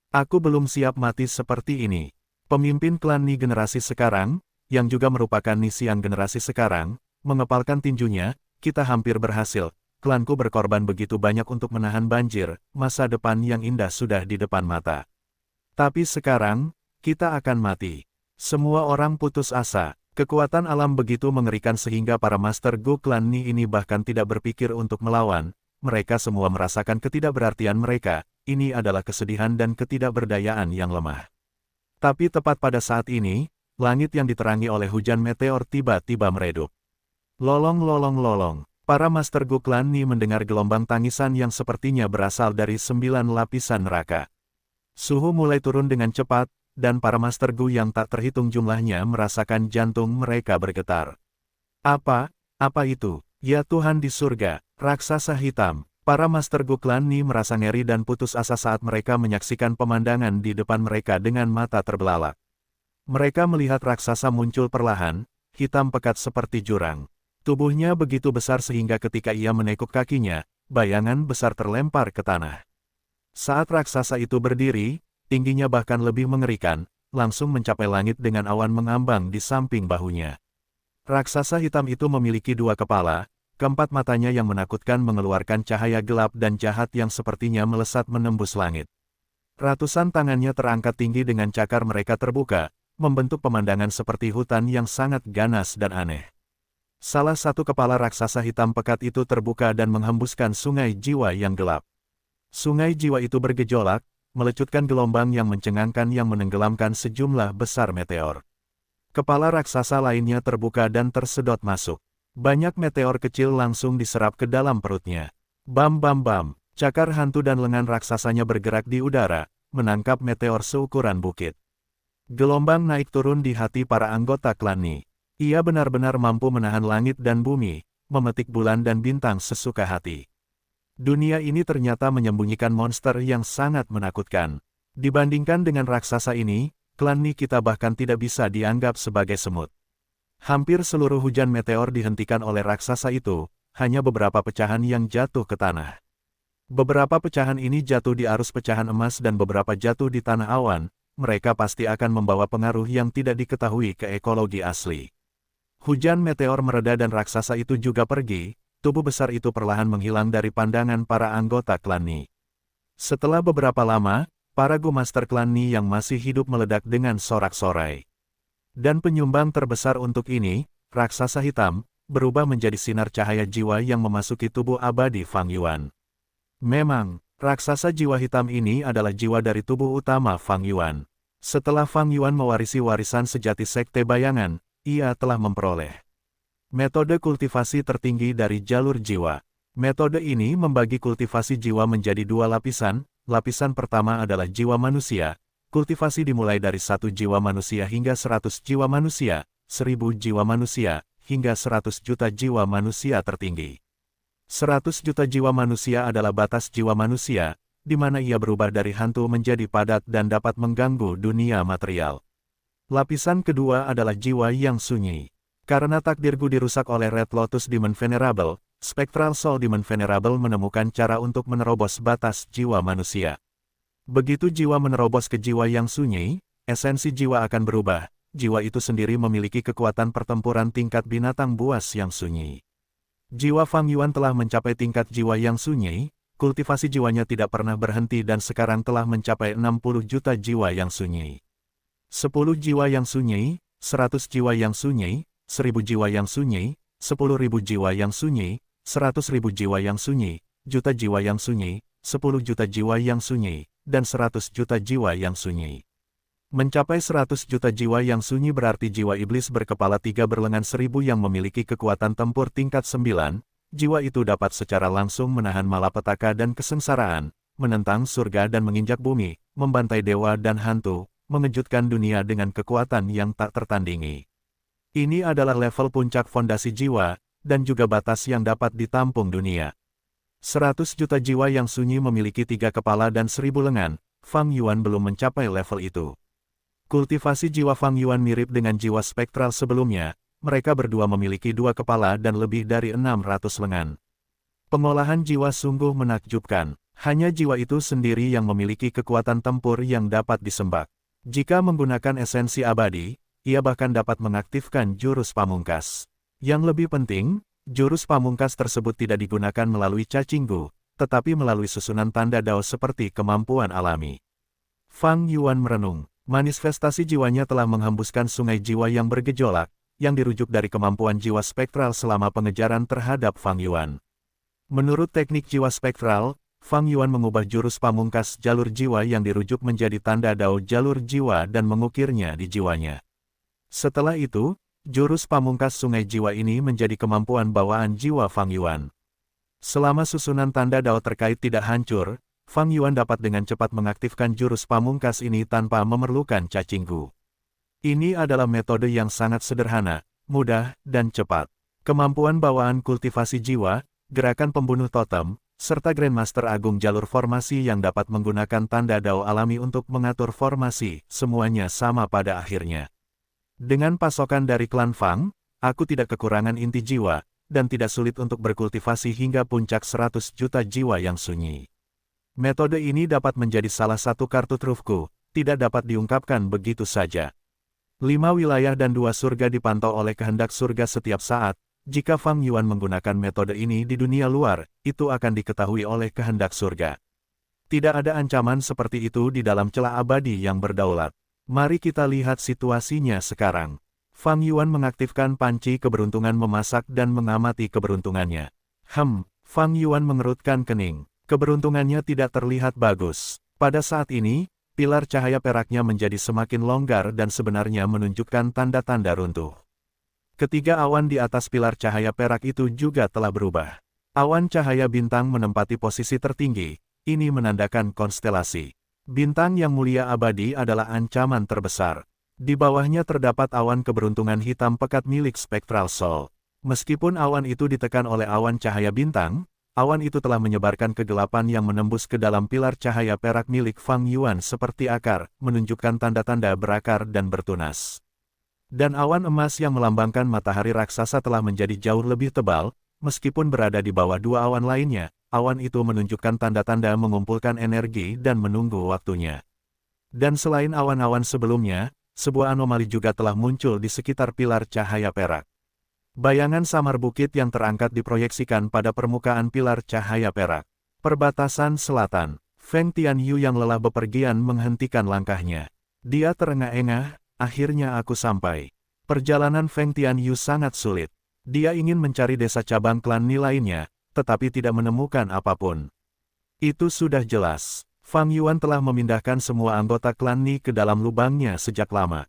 Aku belum siap mati seperti ini. Pemimpin klan Ni generasi sekarang, yang juga merupakan Ni Xiang generasi sekarang, mengepalkan tinjunya, kita hampir berhasil. Klanku berkorban begitu banyak untuk menahan banjir, masa depan yang indah sudah di depan mata. Tapi sekarang, kita akan mati. Semua orang putus asa. Kekuatan alam begitu mengerikan sehingga para Master Gu klan Ni ini bahkan tidak berpikir untuk melawan. Mereka semua merasakan ketidakberartian mereka, ini adalah kesedihan dan ketidakberdayaan yang lemah. Tapi tepat pada saat ini, langit yang diterangi oleh hujan meteor tiba-tiba meredup. Lolong lolong lolong, para Master Gu klan Ni mendengar gelombang tangisan yang sepertinya berasal dari 9 lapisan neraka. Suhu mulai turun dengan cepat, dan para Master Gu yang tak terhitung jumlahnya merasakan jantung mereka bergetar. Apa itu? Ya Tuhan di surga, raksasa hitam. Para Master Gu klan Ni merasa ngeri dan putus asa saat mereka menyaksikan pemandangan di depan mereka dengan mata terbelalak. Mereka melihat raksasa muncul perlahan, hitam pekat seperti jurang. Tubuhnya begitu besar sehingga ketika ia menekuk kakinya, bayangan besar terlempar ke tanah. Saat raksasa itu berdiri, tingginya bahkan lebih mengerikan, langsung mencapai langit dengan awan mengambang di samping bahunya. Raksasa hitam itu memiliki 2 kepala, keempat matanya yang menakutkan mengeluarkan cahaya gelap dan jahat yang sepertinya melesat menembus langit. Ratusan tangannya terangkat tinggi dengan cakar mereka terbuka, membentuk pemandangan seperti hutan yang sangat ganas dan aneh. Salah satu kepala raksasa hitam pekat itu terbuka dan menghembuskan sungai jiwa yang gelap. Sungai jiwa itu bergejolak, melecutkan gelombang yang mencengangkan yang menenggelamkan sejumlah besar meteor. Kepala raksasa lainnya terbuka dan tersedot masuk. Banyak meteor kecil langsung diserap ke dalam perutnya. Bam bam bam, cakar hantu dan lengan raksasanya bergerak di udara, menangkap meteor seukuran bukit. Gelombang naik turun di hati para anggota klan Ni. Ia benar-benar mampu menahan langit dan bumi, memetik bulan dan bintang sesuka hati. Dunia ini ternyata menyembunyikan monster yang sangat menakutkan. Dibandingkan dengan raksasa ini, klan Ni kita bahkan tidak bisa dianggap sebagai semut. Hampir seluruh hujan meteor dihentikan oleh raksasa itu, hanya beberapa pecahan yang jatuh ke tanah. Beberapa pecahan ini jatuh di arus pecahan emas dan beberapa jatuh di tanah awan, mereka pasti akan membawa pengaruh yang tidak diketahui ke ekologi asli. Hujan meteor mereda dan raksasa itu juga pergi, tubuh besar itu perlahan menghilang dari pandangan para anggota klan Ni. Setelah beberapa lama, para Go Master klan Ni yang masih hidup meledak dengan sorak-sorai. Dan penyumbang terbesar untuk ini, raksasa hitam, berubah menjadi sinar cahaya jiwa yang memasuki tubuh abadi Fang Yuan. Memang, raksasa jiwa hitam ini adalah jiwa dari tubuh utama Fang Yuan. Setelah Fang Yuan mewarisi warisan sejati Sekte Bayangan, ia telah memperoleh metode kultivasi tertinggi dari jalur jiwa. Metode ini membagi kultivasi jiwa menjadi dua lapisan. Lapisan pertama adalah jiwa manusia. Kultivasi dimulai dari 1 jiwa manusia hingga 100 jiwa manusia, 1000 jiwa manusia, hingga 100 juta jiwa manusia tertinggi. 100 juta jiwa manusia adalah batas jiwa manusia, di mana ia berubah dari hantu menjadi padat dan dapat mengganggu dunia material. Lapisan kedua adalah jiwa yang sunyi. Karena takdirku dirusak oleh Red Lotus Demon Venerable, Spectral Soul Demon Venerable menemukan cara untuk menerobos batas jiwa manusia. Begitu jiwa menerobos ke jiwa yang sunyi, esensi jiwa akan berubah. Jiwa itu sendiri memiliki kekuatan pertempuran tingkat binatang buas yang sunyi. Jiwa Fang Yuan telah mencapai tingkat jiwa yang sunyi, kultivasi jiwanya tidak pernah berhenti dan sekarang telah mencapai 60 juta jiwa yang sunyi. 10 jiwa yang sunyi, 100 jiwa yang sunyi, 1000 jiwa yang sunyi, 10.000 jiwa yang sunyi, 100.000 jiwa yang sunyi, juta jiwa yang sunyi, 10 juta jiwa yang sunyi, dan 100 juta jiwa yang sunyi. Mencapai 100 juta jiwa yang sunyi berarti jiwa iblis berkepala 3 berlengan 1000 yang memiliki kekuatan tempur tingkat 9, jiwa itu dapat secara langsung menahan malapetaka dan kesengsaraan, menentang surga dan menginjak bumi, membantai dewa dan hantu, mengejutkan dunia dengan kekuatan yang tak tertandingi. Ini adalah level puncak fondasi jiwa, dan juga batas yang dapat ditampung dunia. 100 juta jiwa yang sunyi memiliki 3 kepala dan 1000 lengan, Fang Yuan belum mencapai level itu. Kultivasi jiwa Fang Yuan mirip dengan jiwa spektral sebelumnya, mereka berdua memiliki 2 kepala dan lebih dari 600 lengan. Pengolahan jiwa sungguh menakjubkan, hanya jiwa itu sendiri yang memiliki kekuatan tempur yang dapat disembah. Jika menggunakan esensi abadi, ia bahkan dapat mengaktifkan jurus pamungkas. Yang lebih penting, jurus pamungkas tersebut tidak digunakan melalui cacing gu, tetapi melalui susunan tanda dao seperti kemampuan alami. Fang Yuan merenung, manifestasi jiwanya telah menghembuskan sungai jiwa yang bergejolak, yang dirujuk dari kemampuan jiwa spektral selama pengejaran terhadap Fang Yuan. Menurut teknik jiwa spektral, Fang Yuan mengubah jurus pamungkas jalur jiwa yang dirujuk menjadi tanda dao jalur jiwa dan mengukirnya di jiwanya. Setelah itu, jurus pamungkas sungai jiwa ini menjadi kemampuan bawaan jiwa Fang Yuan. Selama susunan tanda dao terkait tidak hancur, Fang Yuan dapat dengan cepat mengaktifkan jurus pamungkas ini tanpa memerlukan cacing gu. Ini adalah metode yang sangat sederhana, mudah, dan cepat. Kemampuan bawaan kultivasi jiwa, gerakan pembunuh totem, serta Grandmaster Agung jalur formasi yang dapat menggunakan tanda dao alami untuk mengatur formasi, semuanya sama pada akhirnya. Dengan pasokan dari klan Fang, aku tidak kekurangan inti jiwa, dan tidak sulit untuk berkultivasi hingga puncak 100 juta jiwa yang sunyi. Metode ini dapat menjadi salah satu kartu trufku, tidak dapat diungkapkan begitu saja. 5 wilayah dan 2 surga dipantau oleh kehendak surga setiap saat. Jika Fang Yuan menggunakan metode ini di dunia luar, itu akan diketahui oleh kehendak surga. Tidak ada ancaman seperti itu di dalam celah abadi yang berdaulat. Mari kita lihat situasinya sekarang. Fang Yuan mengaktifkan panci keberuntungan memasak dan mengamati keberuntungannya. Fang Yuan mengerutkan kening. Keberuntungannya tidak terlihat bagus. Pada saat ini, pilar cahaya peraknya menjadi semakin longgar dan sebenarnya menunjukkan tanda-tanda runtuh. Ketiga awan di atas pilar cahaya perak itu juga telah berubah. Awan cahaya bintang menempati posisi tertinggi, ini menandakan konstelasi. Bintang yang mulia abadi adalah ancaman terbesar. Di bawahnya terdapat awan keberuntungan hitam pekat milik Spectral Soul. Meskipun awan itu ditekan oleh awan cahaya bintang, awan itu telah menyebarkan kegelapan yang menembus ke dalam pilar cahaya perak milik Fang Yuan seperti akar, menunjukkan tanda-tanda berakar dan bertunas. Dan awan emas yang melambangkan matahari raksasa telah menjadi jauh lebih tebal, meskipun berada di bawah dua awan lainnya, awan itu menunjukkan tanda-tanda mengumpulkan energi dan menunggu waktunya. Dan selain awan-awan sebelumnya, sebuah anomali juga telah muncul di sekitar pilar cahaya perak. Bayangan samar bukit yang terangkat diproyeksikan pada permukaan pilar cahaya perak. Perbatasan selatan, Feng Tianyu yang lelah bepergian menghentikan langkahnya. Dia terengah-engah, akhirnya aku sampai. Perjalanan Feng Tianyu sangat sulit. Dia ingin mencari desa cabang klan Ni lainnya, tetapi tidak menemukan apapun. Itu sudah jelas. Fang Yuan telah memindahkan semua anggota klan Ni ke dalam lubangnya sejak lama.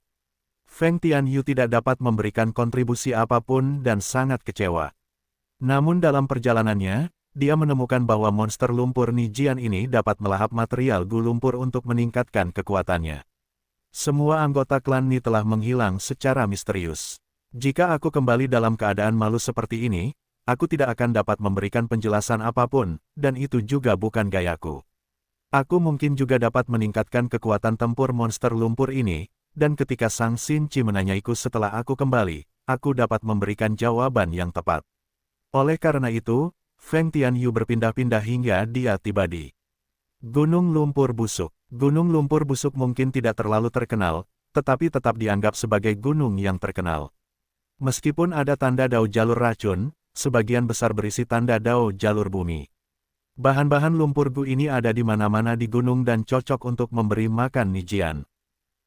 Feng Tianyu tidak dapat memberikan kontribusi apapun dan sangat kecewa. Namun dalam perjalanannya, dia menemukan bahwa monster lumpur Nijian ini dapat melahap material gu lumpur untuk meningkatkan kekuatannya. Semua anggota klan Ni telah menghilang secara misterius. Jika aku kembali dalam keadaan malu seperti ini, aku tidak akan dapat memberikan penjelasan apapun, dan itu juga bukan gayaku. Aku mungkin juga dapat meningkatkan kekuatan tempur monster lumpur ini, dan ketika Sang Xin Qi menanyaiku setelah aku kembali, aku dapat memberikan jawaban yang tepat. Oleh karena itu, Feng Tianyu berpindah-pindah hingga dia tiba di Gunung Lumpur Busuk. Gunung Lumpur Busuk mungkin tidak terlalu terkenal, tetapi tetap dianggap sebagai gunung yang terkenal. Meskipun ada tanda dao jalur racun, sebagian besar berisi tanda dao jalur bumi. Bahan-bahan lumpur gu ini ada di mana-mana di gunung dan cocok untuk memberi makan Nijian.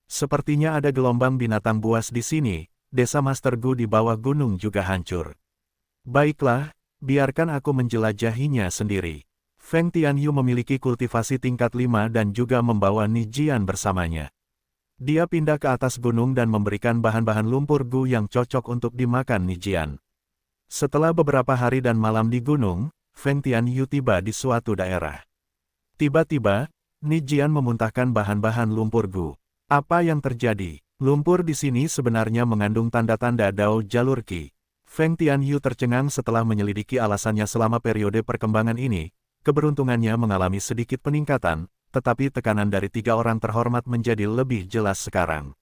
Sepertinya ada gelombang binatang buas di sini, desa Master Gu di bawah gunung juga hancur. Baiklah, biarkan aku menjelajahinya sendiri. Feng Tianyu memiliki kultivasi tingkat 5 dan juga membawa Nijian bersamanya. Dia pindah ke atas gunung dan memberikan bahan-bahan lumpur gu yang cocok untuk dimakan Nijian. Setelah beberapa hari dan malam di gunung, Feng Tianyu tiba di suatu daerah. Tiba-tiba, Nijian memuntahkan bahan-bahan lumpur gu. Apa yang terjadi? Lumpur di sini sebenarnya mengandung tanda-tanda dao jalur qi. Feng Tianyu tercengang setelah menyelidiki alasannya selama periode perkembangan ini. Keberuntungannya mengalami sedikit peningkatan, tetapi tekanan dari 3 orang terhormat menjadi lebih jelas sekarang.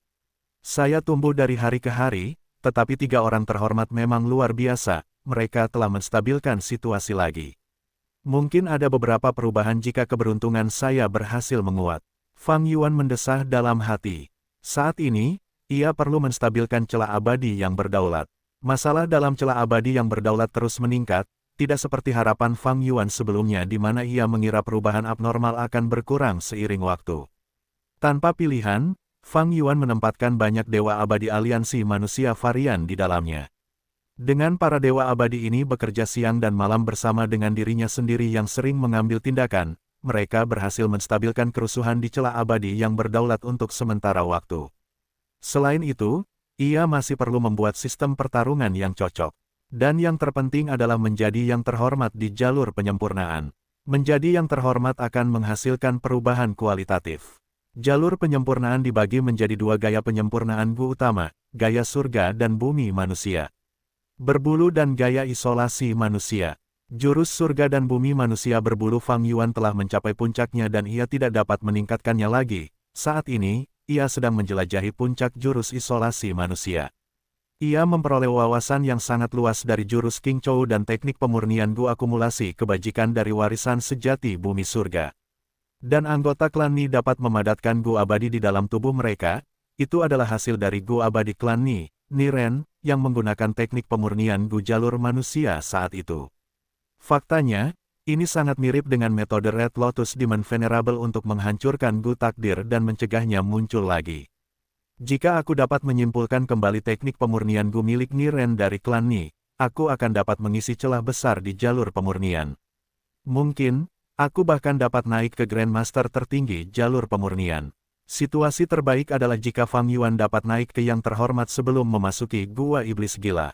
Saya tumbuh dari hari ke hari, tetapi 3 orang terhormat memang luar biasa, mereka telah menstabilkan situasi lagi. Mungkin ada beberapa perubahan jika keberuntungan saya berhasil menguat. Fang Yuan mendesah dalam hati. Saat ini, ia perlu menstabilkan celah abadi yang berdaulat. Masalah dalam celah abadi yang berdaulat terus meningkat, tidak seperti harapan Fang Yuan sebelumnya di mana ia mengira perubahan abnormal akan berkurang seiring waktu. Tanpa pilihan, Fang Yuan menempatkan banyak dewa abadi aliansi manusia varian di dalamnya. Dengan para dewa abadi ini bekerja siang dan malam bersama dengan dirinya sendiri yang sering mengambil tindakan, mereka berhasil menstabilkan kerusuhan di celah abadi yang berdaulat untuk sementara waktu. Selain itu, ia masih perlu membuat sistem pertarungan yang cocok. Dan yang terpenting adalah menjadi yang terhormat di jalur penyempurnaan. Menjadi yang terhormat akan menghasilkan perubahan kualitatif. Jalur penyempurnaan dibagi menjadi 2 gaya penyempurnaan gu utama, gaya surga dan bumi manusia. Berbulu dan gaya isolasi manusia. Jurus surga dan bumi manusia berbulu Fang Yuan telah mencapai puncaknya dan ia tidak dapat meningkatkannya lagi. Saat ini, ia sedang menjelajahi puncak jurus isolasi manusia. Ia memperoleh wawasan yang sangat luas dari jurus King Chou dan teknik pemurnian gu akumulasi kebajikan dari warisan sejati bumi surga. Dan anggota klan Ni dapat memadatkan gu abadi di dalam tubuh mereka, itu adalah hasil dari gu abadi klan Ni, Niren, yang menggunakan teknik pemurnian gu jalur manusia saat itu. Faktanya, ini sangat mirip dengan metode Red Lotus Demon Venerable untuk menghancurkan gu takdir dan mencegahnya muncul lagi. Jika aku dapat menyimpulkan kembali teknik pemurnian Gu milik Niren dari klan Ni, aku akan dapat mengisi celah besar di jalur pemurnian. Mungkin, aku bahkan dapat naik ke Grandmaster tertinggi jalur pemurnian. Situasi terbaik adalah jika Fang Yuan dapat naik ke yang terhormat sebelum memasuki Gua Iblis Gila.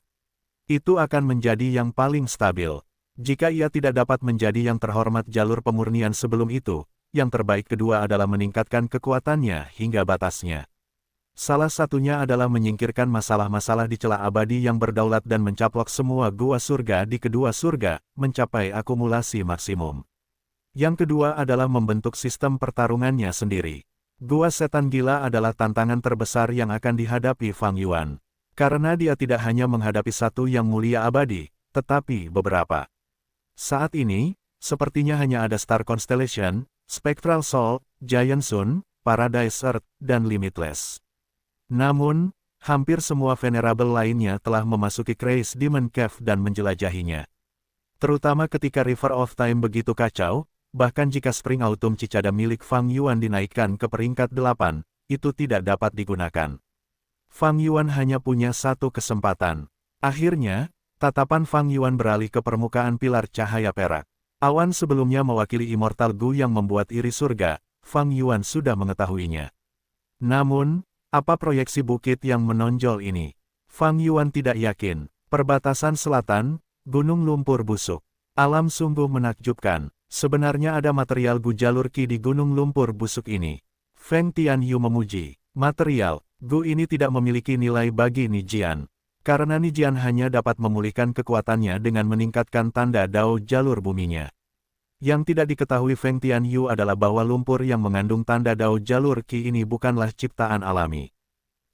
Itu akan menjadi yang paling stabil. Jika ia tidak dapat menjadi yang terhormat jalur pemurnian sebelum itu, yang terbaik kedua adalah meningkatkan kekuatannya hingga batasnya. Salah satunya adalah menyingkirkan masalah-masalah di celah abadi yang berdaulat dan mencaplok semua gua surga di kedua surga, mencapai akumulasi maksimum. Yang kedua adalah membentuk sistem pertarungannya sendiri. Gua setan gila adalah tantangan terbesar yang akan dihadapi Fang Yuan. Karena dia tidak hanya menghadapi satu yang mulia abadi, tetapi beberapa. Saat ini, sepertinya hanya ada Star Constellation, Spectral Soul, Giant Sun, Paradise Earth, dan Limitless. Namun, hampir semua venerable lainnya telah memasuki Crazy Demon Cave dan menjelajahinya. Terutama ketika River of Time begitu kacau, bahkan jika Spring Autumn Cicada milik Fang Yuan dinaikkan ke peringkat 8, itu tidak dapat digunakan. Fang Yuan hanya punya satu kesempatan. Akhirnya, tatapan Fang Yuan beralih ke permukaan pilar cahaya perak. Awan sebelumnya mewakili Immortal Gu yang membuat iri surga, Fang Yuan sudah mengetahuinya. Namun, apa proyeksi bukit yang menonjol ini? Fang Yuan tidak yakin. Perbatasan selatan, gunung lumpur busuk. Alam sungguh menakjubkan. Sebenarnya ada material Gu jalur Qi di gunung lumpur busuk ini. Feng Tianyu memuji. Material Gu ini tidak memiliki nilai bagi Nijian. Karena Nijian hanya dapat memulihkan kekuatannya dengan meningkatkan tanda Dao jalur buminya. Yang tidak diketahui Feng Tianyu adalah bahwa lumpur yang mengandung tanda Dao jalur Qi ini bukanlah ciptaan alami.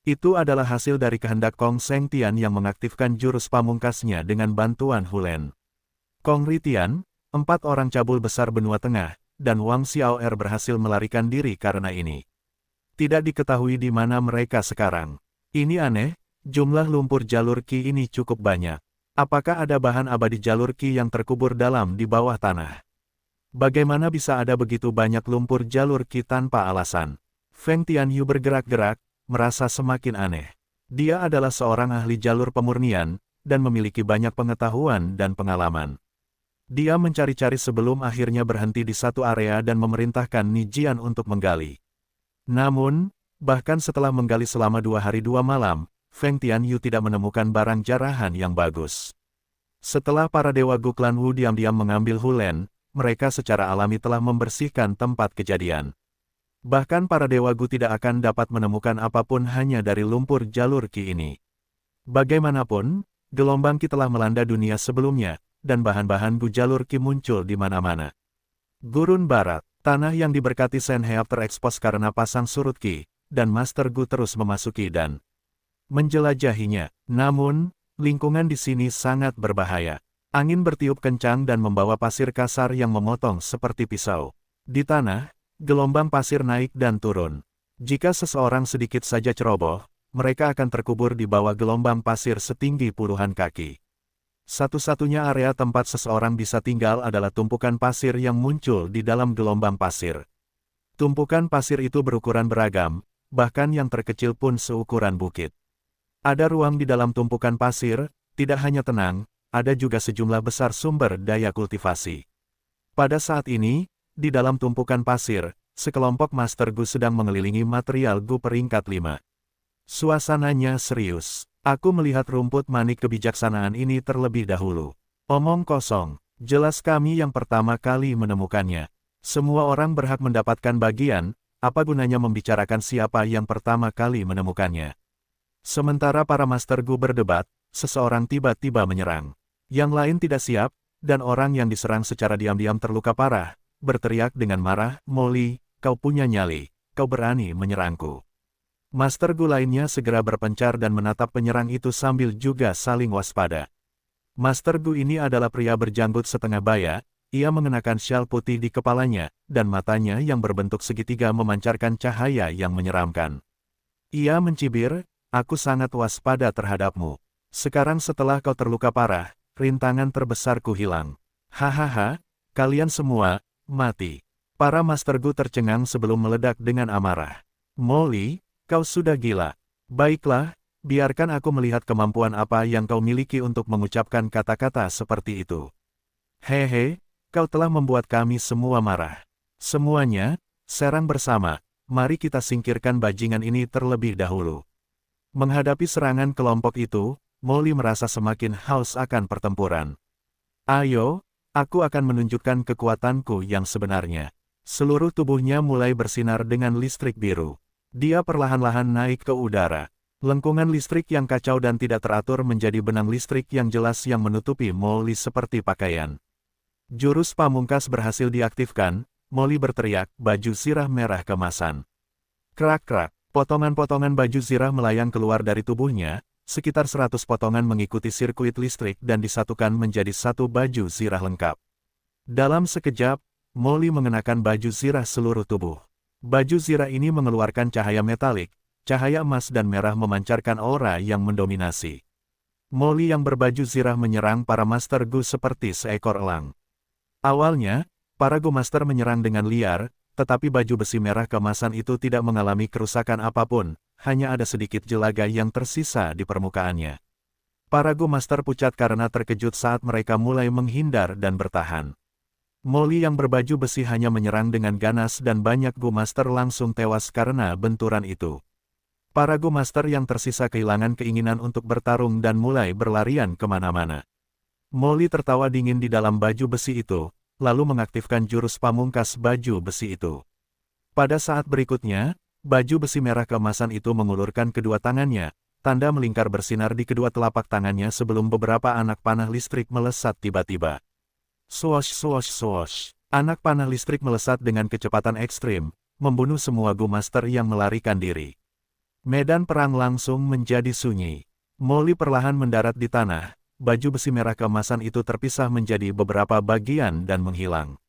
Itu adalah hasil dari kehendak Kong Seng Tian yang mengaktifkan jurus pamungkasnya dengan bantuan Hulen. Kong Ritian, 4 orang cabul besar benua tengah, dan Wang Xiaoer berhasil melarikan diri karena ini. Tidak diketahui di mana mereka sekarang. Ini aneh, jumlah lumpur jalur Qi ini cukup banyak. Apakah ada bahan abadi jalur Qi yang terkubur dalam di bawah tanah? Bagaimana bisa ada begitu banyak lumpur jalur Qi tanpa alasan? Feng Tianyu bergerak-gerak, merasa semakin aneh. Dia adalah seorang ahli jalur pemurnian, dan memiliki banyak pengetahuan dan pengalaman. Dia mencari-cari sebelum akhirnya berhenti di satu area dan memerintahkan Nijian untuk menggali. Namun, bahkan setelah menggali selama 2 hari 2 malam, Feng Tianyu tidak menemukan barang jarahan yang bagus. Setelah para dewa Gu klan Wu diam-diam mengambil Hulen, mereka secara alami telah membersihkan tempat kejadian. Bahkan para dewa Gu tidak akan dapat menemukan apapun hanya dari lumpur jalur Qi ini. Bagaimanapun, gelombang Qi telah melanda dunia sebelumnya, dan bahan-bahan Gu jalur Qi muncul di mana-mana. Gurun Barat, tanah yang diberkati Shenheap terekspos karena pasang surut Qi, dan Master Gu terus memasuki dan menjelajahinya. Namun, lingkungan di sini sangat berbahaya. Angin bertiup kencang dan membawa pasir kasar yang memotong seperti pisau. Di tanah, gelombang pasir naik dan turun. Jika seseorang sedikit saja ceroboh, mereka akan terkubur di bawah gelombang pasir setinggi puluhan kaki. Satu-satunya area tempat seseorang bisa tinggal adalah tumpukan pasir yang muncul di dalam gelombang pasir. Tumpukan pasir itu berukuran beragam, bahkan yang terkecil pun seukuran bukit. Ada ruang di dalam tumpukan pasir, tidak hanya tenang, ada juga sejumlah besar sumber daya kultivasi. Pada saat ini, di dalam tumpukan pasir, sekelompok Master Gu sedang mengelilingi material Gu peringkat 5. Suasananya serius. Aku melihat rumput manik kebijaksanaan ini terlebih dahulu. Omong kosong, jelas kami yang pertama kali menemukannya. Semua orang berhak mendapatkan bagian, apa gunanya membicarakan siapa yang pertama kali menemukannya. Sementara para Master Gu berdebat, seseorang tiba-tiba menyerang. Yang lain tidak siap, dan orang yang diserang secara diam-diam terluka parah, berteriak dengan marah, "Molly, kau punya nyali, kau berani menyerangku." Master Gu lainnya segera berpencar dan menatap penyerang itu sambil juga saling waspada. Master Gu ini adalah pria berjanggut setengah baya, ia mengenakan syal putih di kepalanya, dan matanya yang berbentuk segitiga memancarkan cahaya yang menyeramkan. Ia mencibir, "Aku sangat waspada terhadapmu. Sekarang setelah kau terluka parah, rintangan terbesarku hilang. Hahaha, kalian semua, mati." Para Master Gu tercengang sebelum meledak dengan amarah. "Molly, Kau sudah gila. Baiklah, biarkan aku melihat kemampuan apa yang kau miliki untuk mengucapkan kata-kata seperti itu. Hehe, kau telah membuat kami semua marah. Semuanya, serang bersama, mari kita singkirkan bajingan ini terlebih dahulu. Menghadapi serangan kelompok itu, Molly merasa semakin haus akan pertempuran. Ayo, aku akan menunjukkan kekuatanku yang sebenarnya. Seluruh tubuhnya mulai bersinar dengan listrik biru. Dia perlahan-lahan naik ke udara. Lengkungan listrik yang kacau dan tidak teratur menjadi benang listrik yang jelas yang menutupi Molly seperti pakaian. Jurus pamungkas berhasil diaktifkan, Molly berteriak, baju zirah merah kemasan. Krak-krak, potongan-potongan baju zirah melayang keluar dari tubuhnya, sekitar 100 potongan mengikuti sirkuit listrik dan disatukan menjadi satu baju zirah lengkap. Dalam sekejap, Molly mengenakan baju zirah seluruh tubuh. Baju zirah ini mengeluarkan cahaya metalik, cahaya emas dan merah memancarkan aura yang mendominasi. Molly yang berbaju zirah menyerang para Master Gu seperti seekor elang. Awalnya, para Gu Master menyerang dengan liar, tetapi baju besi merah kemasan itu tidak mengalami kerusakan apapun, hanya ada sedikit jelaga yang tersisa di permukaannya. Para Gu Master pucat karena terkejut saat mereka mulai menghindar dan bertahan. Molly yang berbaju besi hanya menyerang dengan ganas dan banyak Gu Master langsung tewas karena benturan itu. Para Gu Master yang tersisa kehilangan keinginan untuk bertarung dan mulai berlarian kemana-mana. Molly tertawa dingin di dalam baju besi itu, lalu mengaktifkan jurus pamungkas baju besi itu. Pada saat berikutnya, baju besi merah keemasan itu mengulurkan kedua tangannya, tanda melingkar bersinar di kedua telapak tangannya sebelum beberapa anak panah listrik melesat tiba-tiba. Swosh swosh swosh. Anak panah listrik melesat dengan kecepatan ekstrim, membunuh semua Gu Master yang melarikan diri. Medan perang langsung menjadi sunyi. Molly perlahan mendarat di tanah, baju besi merah keemasan itu terpisah menjadi beberapa bagian dan menghilang.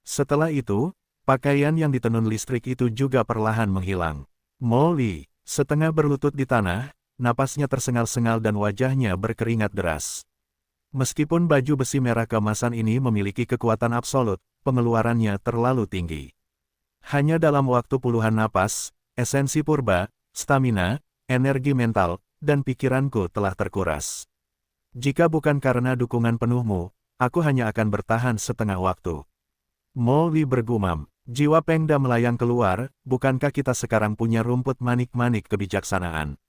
Setelah itu, pakaian yang ditenun listrik itu juga perlahan menghilang. Molly, setengah berlutut di tanah, napasnya tersengal-sengal dan wajahnya berkeringat deras. Meskipun baju besi merah keemasan ini memiliki kekuatan absolut, pengeluarannya terlalu tinggi. Hanya dalam waktu puluhan napas, esensi purba, stamina, energi mental, dan pikiranku telah terkuras. Jika bukan karena dukungan penuhmu, aku hanya akan bertahan setengah waktu. Molly bergumam, jiwa Pengda melayang keluar, bukankah kita sekarang punya rumput manik-manik kebijaksanaan?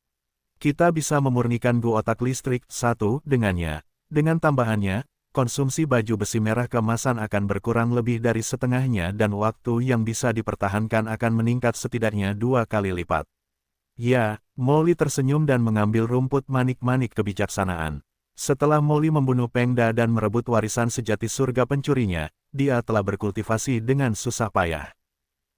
Kita bisa memurnikan Gu otak listrik satu dengannya. Dengan tambahannya, konsumsi baju besi merah keemasan akan berkurang lebih dari setengahnya dan waktu yang bisa dipertahankan akan meningkat setidaknya 2 kali lipat. Ya, Molly tersenyum dan mengambil rumput manik-manik kebijaksanaan. Setelah Molly membunuh Pengda dan merebut warisan sejati surga pencurinya, dia telah berkultivasi dengan susah payah.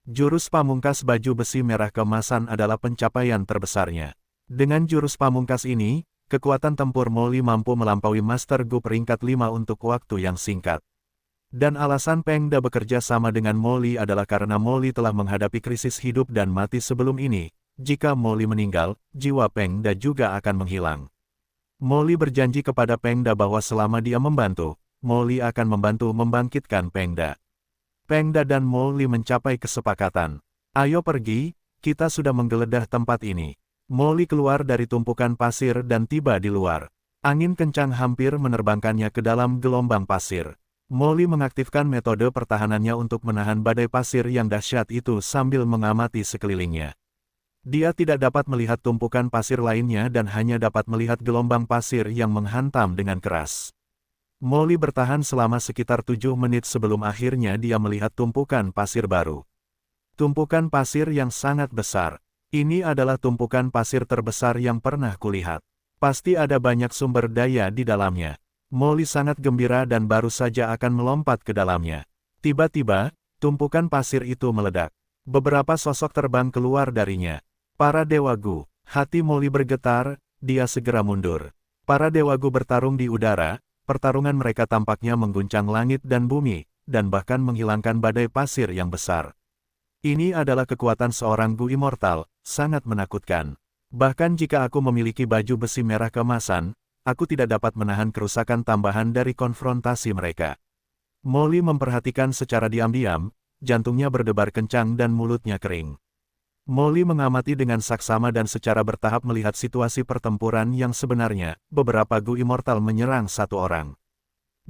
Jurus pamungkas baju besi merah keemasan adalah pencapaian terbesarnya. Dengan jurus pamungkas ini, kekuatan tempur Molly mampu melampaui Master Gu peringkat 5 untuk waktu yang singkat. Dan alasan Pengda bekerja sama dengan Molly adalah karena Molly telah menghadapi krisis hidup dan mati sebelum ini. Jika Molly meninggal, jiwa Pengda juga akan menghilang. Molly berjanji kepada Pengda bahwa selama dia membantu, Molly akan membantu membangkitkan Pengda. Pengda dan Molly mencapai kesepakatan. Ayo pergi, kita sudah menggeledah tempat ini. Molly keluar dari tumpukan pasir dan tiba di luar. Angin kencang hampir menerbangkannya ke dalam gelombang pasir. Molly mengaktifkan metode pertahanannya untuk menahan badai pasir yang dahsyat itu sambil mengamati sekelilingnya. Dia tidak dapat melihat tumpukan pasir lainnya dan hanya dapat melihat gelombang pasir yang menghantam dengan keras. Molly bertahan selama sekitar 7 menit sebelum akhirnya dia melihat tumpukan pasir baru. Tumpukan pasir yang sangat besar. Ini adalah tumpukan pasir terbesar yang pernah kulihat. Pasti ada banyak sumber daya di dalamnya. Molly sangat gembira dan baru saja akan melompat ke dalamnya. Tiba-tiba, tumpukan pasir itu meledak. Beberapa sosok terbang keluar darinya. Para Dewa Gu. Hati Molly bergetar, dia segera mundur. Para Dewa Gu bertarung di udara, pertarungan mereka tampaknya mengguncang langit dan bumi, dan bahkan menghilangkan badai pasir yang besar. Ini adalah kekuatan seorang Gu immortal, sangat menakutkan. Bahkan jika aku memiliki baju besi merah keemasan, aku tidak dapat menahan kerusakan tambahan dari konfrontasi mereka. Molly memperhatikan secara diam-diam, jantungnya berdebar kencang dan mulutnya kering. Molly mengamati dengan saksama dan secara bertahap melihat situasi pertempuran yang sebenarnya. Beberapa Gu Immortal menyerang satu orang.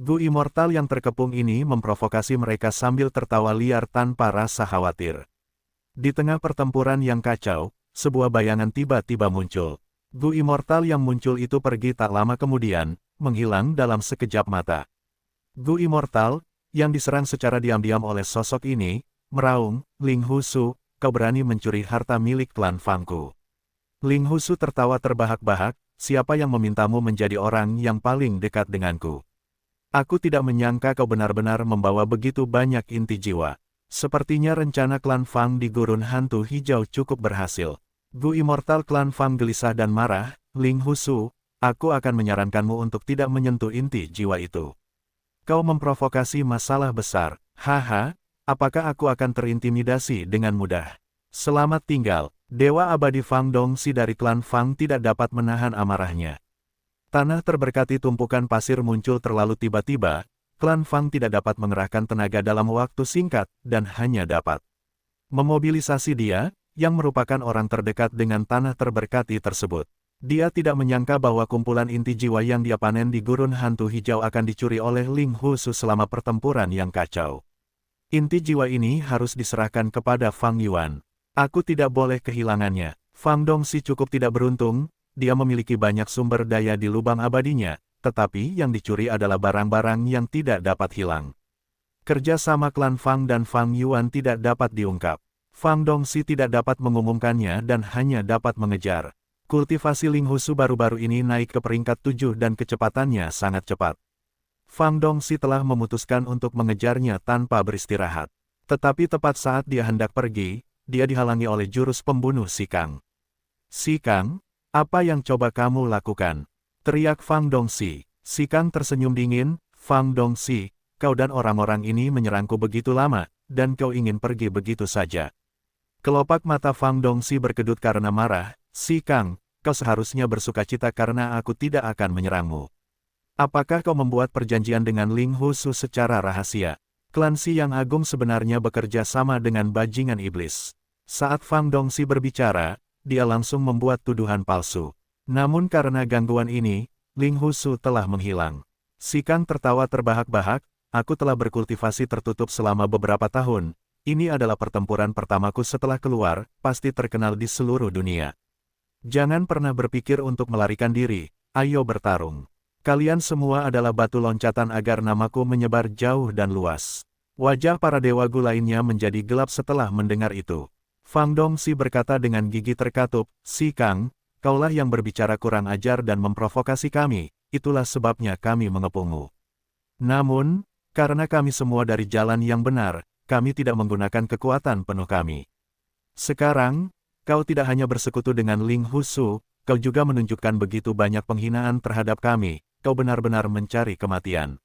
Gu Immortal yang terkepung ini memprovokasi mereka sambil tertawa liar tanpa rasa khawatir. Di tengah pertempuran yang kacau, sebuah bayangan tiba-tiba muncul. Gu Immortal yang muncul itu pergi tak lama kemudian, menghilang dalam sekejap mata. Gu Immortal, yang diserang secara diam-diam oleh sosok ini, meraung, "Ling Husu, kau berani mencuri harta milik klan Fangku." Ling Husu tertawa terbahak-bahak, "Siapa yang memintamu menjadi orang yang paling dekat denganku? Aku tidak menyangka kau benar-benar membawa begitu banyak inti jiwa. Sepertinya rencana klan Fang di Gurun Hantu Hijau cukup berhasil." Gu Immortal klan Fang gelisah dan marah, "Ling Husu, aku akan menyarankanmu untuk tidak menyentuh inti jiwa itu. Kau memprovokasi masalah besar. Haha, apakah aku akan terintimidasi dengan mudah? Selamat tinggal." Dewa abadi Fang Dongxi dari klan Fang tidak dapat menahan amarahnya. Tanah terberkati tumpukan pasir muncul terlalu tiba-tiba, klan Fang tidak dapat mengerahkan tenaga dalam waktu singkat, dan hanya dapat memobilisasi dia, yang merupakan orang terdekat dengan tanah terberkati tersebut. Dia tidak menyangka bahwa kumpulan inti jiwa yang dia panen di Gurun Hantu Hijau akan dicuri oleh Ling Husu selama pertempuran yang kacau. Inti jiwa ini harus diserahkan kepada Fang Yuan. Aku tidak boleh kehilangannya. Fang Dongxi cukup tidak beruntung, dia memiliki banyak sumber daya di lubang abadinya, tetapi yang dicuri adalah barang-barang yang tidak dapat hilang. Kerja sama klan Fang dan Fang Yuan tidak dapat diungkap. Fang Dongxi tidak dapat mengumumkannya dan hanya dapat mengejar. Kultivasi Ling Husu baru-baru ini naik ke peringkat 7 dan kecepatannya sangat cepat. Fang Dongxi telah memutuskan untuk mengejarnya tanpa beristirahat. Tetapi tepat saat dia hendak pergi, dia dihalangi oleh jurus pembunuh Si Kang. "Si Kang, apa yang coba kamu lakukan?" teriak Fang Dongxi. Si Kang tersenyum dingin, "Fang Dongxi, kau dan orang-orang ini menyerangku begitu lama, dan kau ingin pergi begitu saja." Kelopak mata Fang Dongxi berkedut karena marah, "Si Kang, kau seharusnya bersukacita karena aku tidak akan menyerangmu. Apakah kau membuat perjanjian dengan Ling Husu secara rahasia?" Klan Si Yang Agung sebenarnya bekerja sama dengan bajingan iblis. Saat Fang Dongxi berbicara, dia langsung membuat tuduhan palsu. Namun karena gangguan ini, Ling Husu telah menghilang. Si Kang tertawa terbahak-bahak, "Aku telah berkultivasi tertutup selama beberapa tahun. Ini adalah pertempuran pertamaku setelah keluar, pasti terkenal di seluruh dunia. Jangan pernah berpikir untuk melarikan diri, ayo bertarung. Kalian semua adalah batu loncatan agar namaku menyebar jauh dan luas." Wajah para dewa Gu lainnya menjadi gelap setelah mendengar itu. Fang Dongxi berkata dengan gigi terkatup, "Si Kang, kaulah yang berbicara kurang ajar dan memprovokasi kami, itulah sebabnya kami mengepungmu. Namun, karena kami semua dari jalan yang benar, kami tidak menggunakan kekuatan penuh kami. Sekarang, kau tidak hanya bersekutu dengan Ling Husu, kau juga menunjukkan begitu banyak penghinaan terhadap kami, kau benar-benar mencari kematian.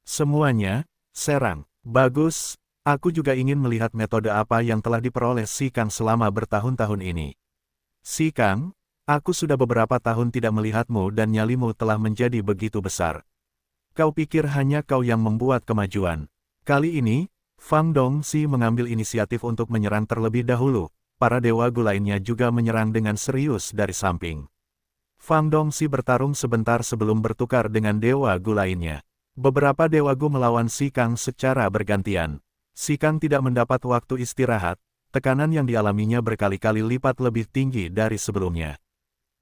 Semuanya, serang." "Bagus, aku juga ingin melihat metode apa yang telah diperoleh Si Kang selama bertahun-tahun ini. Si Kang, aku sudah beberapa tahun tidak melihatmu dan nyalimu telah menjadi begitu besar. Kau pikir hanya kau yang membuat kemajuan. Kali ini, Fang Dongxi mengambil inisiatif untuk menyerang terlebih dahulu, para dewa Gu lainnya juga menyerang dengan serius dari samping. Fang Dongxi bertarung sebentar sebelum bertukar dengan dewa Gu lainnya. Beberapa dewa Gu melawan Si Kang secara bergantian. Si Kang tidak mendapat waktu istirahat, tekanan yang dialaminya berkali-kali lipat lebih tinggi dari sebelumnya.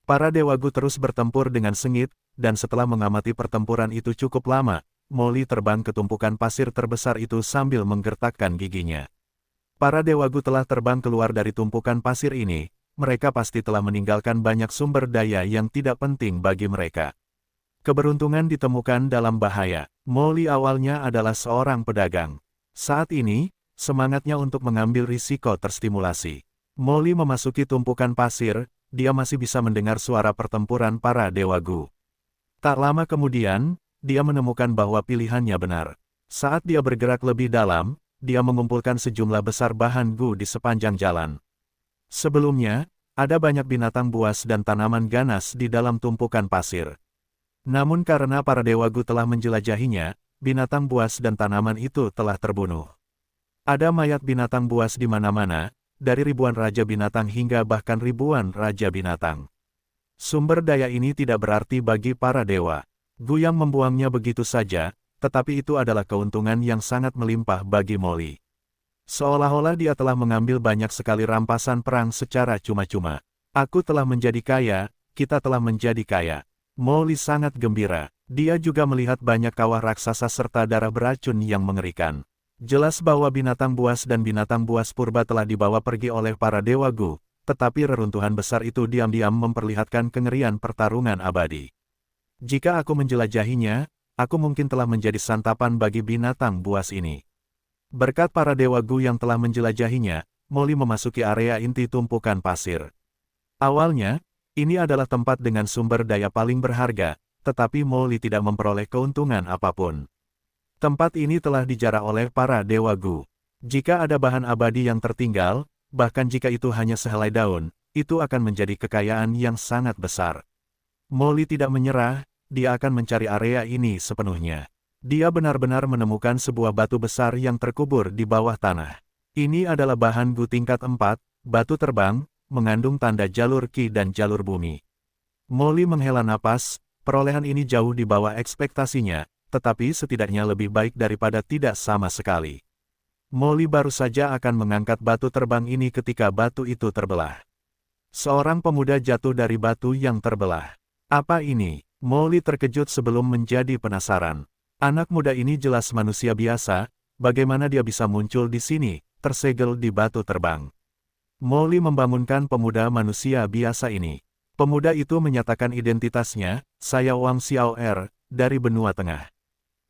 Para dewa Gu terus bertempur dengan sengit, dan setelah mengamati pertempuran itu cukup lama, Molly terbang ke tumpukan pasir terbesar itu sambil menggertakkan giginya. Para dewa Gu telah terbang keluar dari tumpukan pasir ini, mereka pasti telah meninggalkan banyak sumber daya yang tidak penting bagi mereka. Keberuntungan ditemukan dalam bahaya. Molly awalnya adalah seorang pedagang. Saat ini, semangatnya untuk mengambil risiko terstimulasi. Molly memasuki tumpukan pasir, dia masih bisa mendengar suara pertempuran para dewa Gu. Tak lama kemudian, dia menemukan bahwa pilihannya benar. Saat dia bergerak lebih dalam, dia mengumpulkan sejumlah besar bahan Gu di sepanjang jalan. Sebelumnya, ada banyak binatang buas dan tanaman ganas di dalam tumpukan pasir. Namun karena para dewa Gu telah menjelajahinya, binatang buas dan tanaman itu telah terbunuh. Ada mayat binatang buas di mana-mana, dari ribuan raja binatang hingga bahkan ribuan raja binatang. Sumber daya ini tidak berarti bagi para dewa. Gu yang membuangnya begitu saja, tetapi itu adalah keuntungan yang sangat melimpah bagi Molly. Seolah-olah dia telah mengambil banyak sekali rampasan perang secara cuma-cuma. Aku telah menjadi kaya, kita telah menjadi kaya. Molly sangat gembira. Dia juga melihat banyak kawah raksasa serta darah beracun yang mengerikan. Jelas bahwa binatang buas dan binatang buas purba telah dibawa pergi oleh para dewa Gu, tetapi reruntuhan besar itu diam-diam memperlihatkan kengerian pertarungan abadi. Jika aku menjelajahinya, aku mungkin telah menjadi santapan bagi binatang buas ini. Berkat para dewa Gu yang telah menjelajahinya, Molly memasuki area inti tumpukan pasir. Awalnya, ini adalah tempat dengan sumber daya paling berharga, tetapi Molly tidak memperoleh keuntungan apapun. Tempat ini telah dijarah oleh para dewa Gu. Jika ada bahan abadi yang tertinggal, bahkan jika itu hanya sehelai daun, itu akan menjadi kekayaan yang sangat besar. Molly tidak menyerah, dia akan mencari area ini sepenuhnya. Dia benar-benar menemukan sebuah batu besar yang terkubur di bawah tanah. Ini adalah bahan Gu tingkat 4, batu terbang, mengandung tanda jalur Ki dan jalur bumi. Molly menghela napas. Perolehan ini jauh di bawah ekspektasinya, tetapi setidaknya lebih baik daripada tidak sama sekali. Molly baru saja akan mengangkat batu terbang ini ketika batu itu terbelah. Seorang pemuda jatuh dari batu yang terbelah. Apa ini? Molly terkejut sebelum menjadi penasaran. Anak muda ini jelas manusia biasa, bagaimana dia bisa muncul di sini, tersegel di batu terbang. Molly membangunkan pemuda manusia biasa ini. Pemuda itu menyatakan identitasnya, saya Wang Xiao'er, dari benua tengah.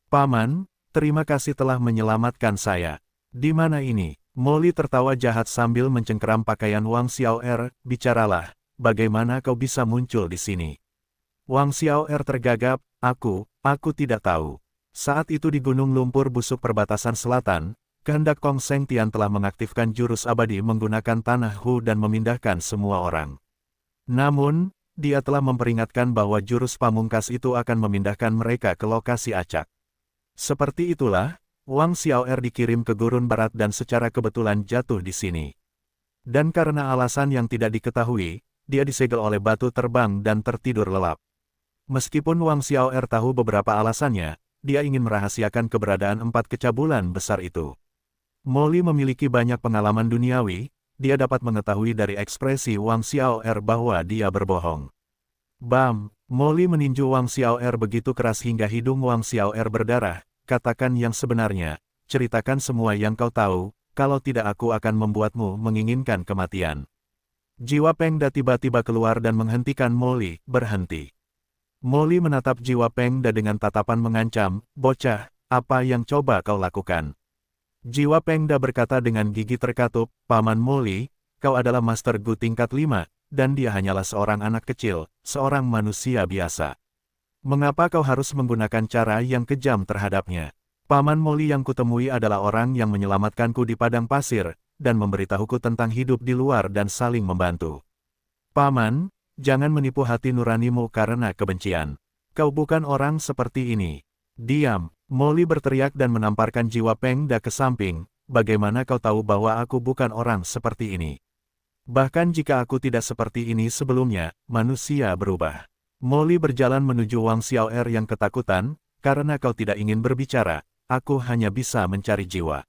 Paman, terima kasih telah menyelamatkan saya. Di mana ini? Molly tertawa jahat sambil mencengkeram pakaian Wang Xiao'er, bicaralah, bagaimana kau bisa muncul di sini? Wang Xiao'er tergagap, aku tidak tahu. Saat itu di Gunung Lumpur Busuk perbatasan selatan, kehendak Kong Seng Tian telah mengaktifkan jurus abadi menggunakan tanah Hu dan memindahkan semua orang. Namun, dia telah memperingatkan bahwa jurus pamungkas itu akan memindahkan mereka ke lokasi acak. Seperti itulah, Wang Xiao'er dikirim ke Gurun Barat dan secara kebetulan jatuh di sini. Dan karena alasan yang tidak diketahui, dia disegel oleh batu terbang dan tertidur lelap. Meskipun Wang Xiao'er tahu beberapa alasannya, dia ingin merahasiakan keberadaan 4 kecabulan besar itu. Molly memiliki banyak pengalaman duniawi. Dia dapat mengetahui dari ekspresi Wang Xiao'er bahwa dia berbohong. Bam! Molly meninju Wang Xiao'er begitu keras hingga hidung Wang Xiao'er berdarah. Katakan yang sebenarnya, ceritakan semua yang kau tahu, kalau tidak aku akan membuatmu menginginkan kematian. Jiwa Pengda tiba-tiba keluar dan menghentikan Molly, berhenti. Molly menatap jiwa Pengda dengan tatapan mengancam, bocah, apa yang coba kau lakukan? Jiwa Pengda berkata dengan gigi terkatup, Paman Molly, kau adalah Master Gu tingkat 5, dan dia hanyalah seorang anak kecil, seorang manusia biasa. Mengapa kau harus menggunakan cara yang kejam terhadapnya? Paman Molly yang kutemui adalah orang yang menyelamatkanku di padang pasir, dan memberitahuku tentang hidup di luar dan saling membantu. Paman, jangan menipu hati nuranimu karena kebencian. Kau bukan orang seperti ini. Diam! Molly berteriak dan menamparkan jiwa Pengda ke samping, bagaimana kau tahu bahwa aku bukan orang seperti ini? Bahkan jika aku tidak seperti ini sebelumnya, manusia berubah. Molly berjalan menuju Wang Xiao'er yang ketakutan, karena kau tidak ingin berbicara, aku hanya bisa mencari jiwa.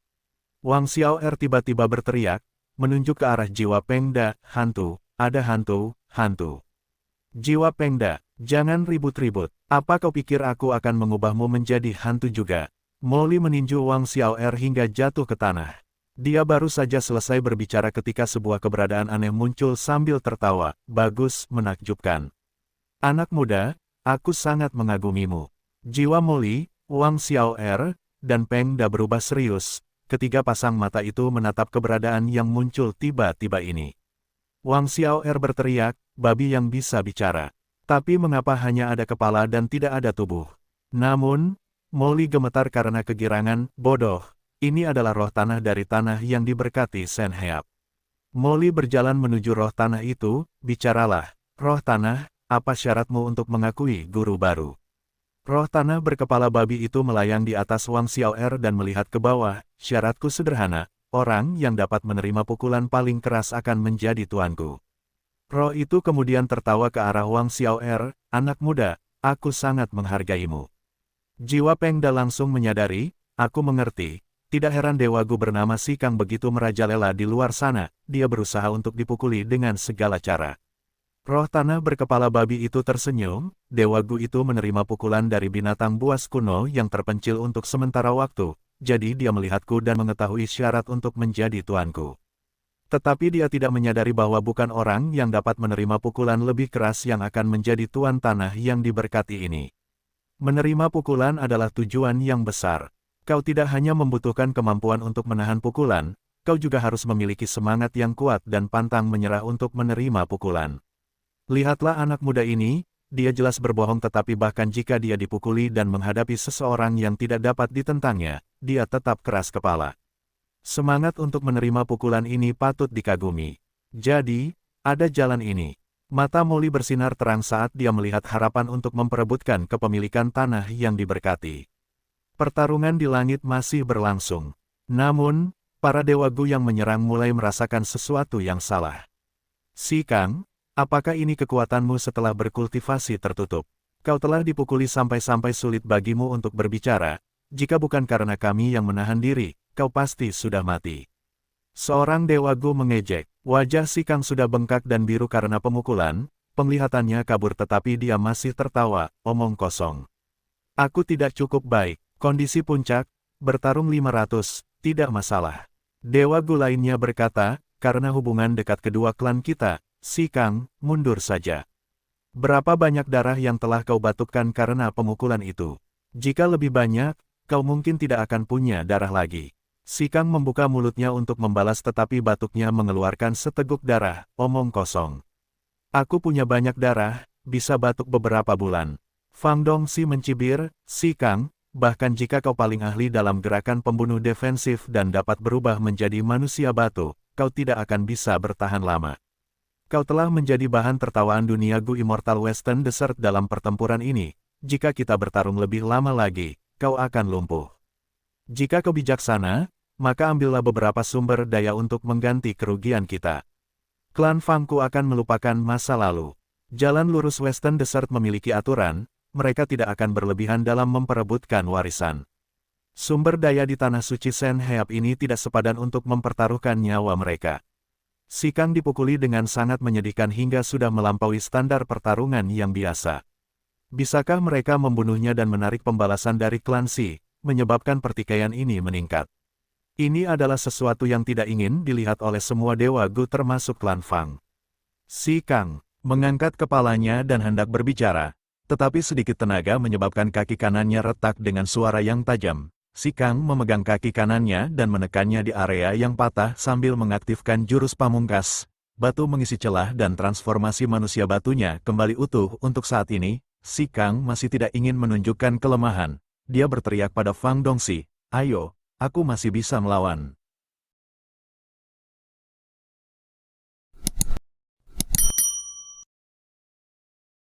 Wang Xiao'er tiba-tiba berteriak, menunjuk ke arah jiwa Pengda, hantu, ada hantu, hantu. Jiwa Pengda, jangan ribut-ribut. Apa kau pikir aku akan mengubahmu menjadi hantu juga? Molly meninju Wang Xiao'er hingga jatuh ke tanah. Dia baru saja selesai berbicara ketika sebuah keberadaan aneh muncul sambil tertawa. Bagus, menakjubkan. Anak muda, aku sangat mengagumimu. Jiwa Molly, Wang Xiao'er, dan Pengda berubah serius. Ketiga pasang mata itu menatap keberadaan yang muncul tiba-tiba ini. Wang Xiao'er berteriak, babi yang bisa bicara. Tapi mengapa hanya ada kepala dan tidak ada tubuh? Namun, Molly gemetar karena kegirangan, bodoh. Ini adalah roh tanah dari tanah yang diberkati Sen Heap. Molly berjalan menuju roh tanah itu, bicaralah. Roh tanah, apa syaratmu untuk mengakui guru baru? Roh tanah berkepala babi itu melayang di atas Wang Xiao'er dan melihat ke bawah. Syaratku sederhana, orang yang dapat menerima pukulan paling keras akan menjadi tuanku. Roh itu kemudian tertawa ke arah Wang Xiaoer, anak muda, aku sangat menghargaimu. Jiwa Pengda langsung menyadari, aku mengerti, tidak heran Dewa Gu bernama Si Kang begitu merajalela di luar sana, dia berusaha untuk dipukuli dengan segala cara. Roh tanah berkepala babi itu tersenyum, Dewa Gu itu menerima pukulan dari binatang buas kuno yang terpencil untuk sementara waktu, jadi dia melihatku dan mengetahui syarat untuk menjadi tuanku. Tetapi dia tidak menyadari bahwa bukan orang yang dapat menerima pukulan lebih keras yang akan menjadi tuan tanah yang diberkati ini. Menerima pukulan adalah tujuan yang besar. Kau tidak hanya membutuhkan kemampuan untuk menahan pukulan, kau juga harus memiliki semangat yang kuat dan pantang menyerah untuk menerima pukulan. Lihatlah anak muda ini, dia jelas berbohong tetapi bahkan jika dia dipukuli dan menghadapi seseorang yang tidak dapat ditentangnya, dia tetap keras kepala. Semangat untuk menerima pukulan ini patut dikagumi. Jadi, ada jalan ini. Mata Molly bersinar terang saat dia melihat harapan untuk memperebutkan kepemilikan tanah yang diberkati. Pertarungan di langit masih berlangsung. Namun, para Dewa Gu yang menyerang mulai merasakan sesuatu yang salah. Si Kang, apakah ini kekuatanmu setelah berkultivasi tertutup? Kau telah dipukuli sampai-sampai sulit bagimu untuk berbicara. Jika bukan karena kami yang menahan diri, kau pasti sudah mati. Seorang Dewa Gu mengejek. Wajah Si Kang sudah bengkak dan biru karena pemukulan, penglihatannya kabur tetapi dia masih tertawa, omong kosong. Aku tidak cukup baik, kondisi puncak, bertarung 500, tidak masalah. Dewa Gu lainnya berkata, karena hubungan dekat kedua klan kita, Si Kang, mundur saja. Berapa banyak darah yang telah kau batukkan karena pemukulan itu? Jika lebih banyak, kau mungkin tidak akan punya darah lagi. Si Kang membuka mulutnya untuk membalas tetapi batuknya mengeluarkan seteguk darah, omong kosong. Aku punya banyak darah, bisa batuk beberapa bulan. Fang Dongxi mencibir, Si Kang, bahkan jika kau paling ahli dalam gerakan pembunuh defensif dan dapat berubah menjadi manusia batu, kau tidak akan bisa bertahan lama. Kau telah menjadi bahan tertawaan dunia Gu Immortal Western Desert dalam pertempuran ini, jika kita bertarung lebih lama lagi, kau akan lumpuh. Jika kau bijaksana, maka ambillah beberapa sumber daya untuk mengganti kerugian kita. Klan Fangku akan melupakan masa lalu. Jalan lurus Western Desert memiliki aturan, mereka tidak akan berlebihan dalam memperebutkan warisan. Sumber daya di Tanah Suci Sen Heap ini tidak sepadan untuk mempertaruhkan nyawa mereka. Si Kang dipukuli dengan sangat menyedihkan hingga sudah melampaui standar pertarungan yang biasa. Bisakah mereka membunuhnya dan menarik pembalasan dari klan Si, menyebabkan pertikaian ini meningkat? Ini adalah sesuatu yang tidak ingin dilihat oleh semua Dewa Gu termasuk klan Fang. Si Kang mengangkat kepalanya dan hendak berbicara, tetapi sedikit tenaga menyebabkan kaki kanannya retak dengan suara yang tajam. Si Kang memegang kaki kanannya dan menekannya di area yang patah sambil mengaktifkan jurus pamungkas. Batu mengisi celah dan transformasi manusia batunya kembali utuh untuk saat ini. Si Kang masih tidak ingin menunjukkan kelemahan. Dia berteriak pada Fang Dongxi, ayo, aku masih bisa melawan.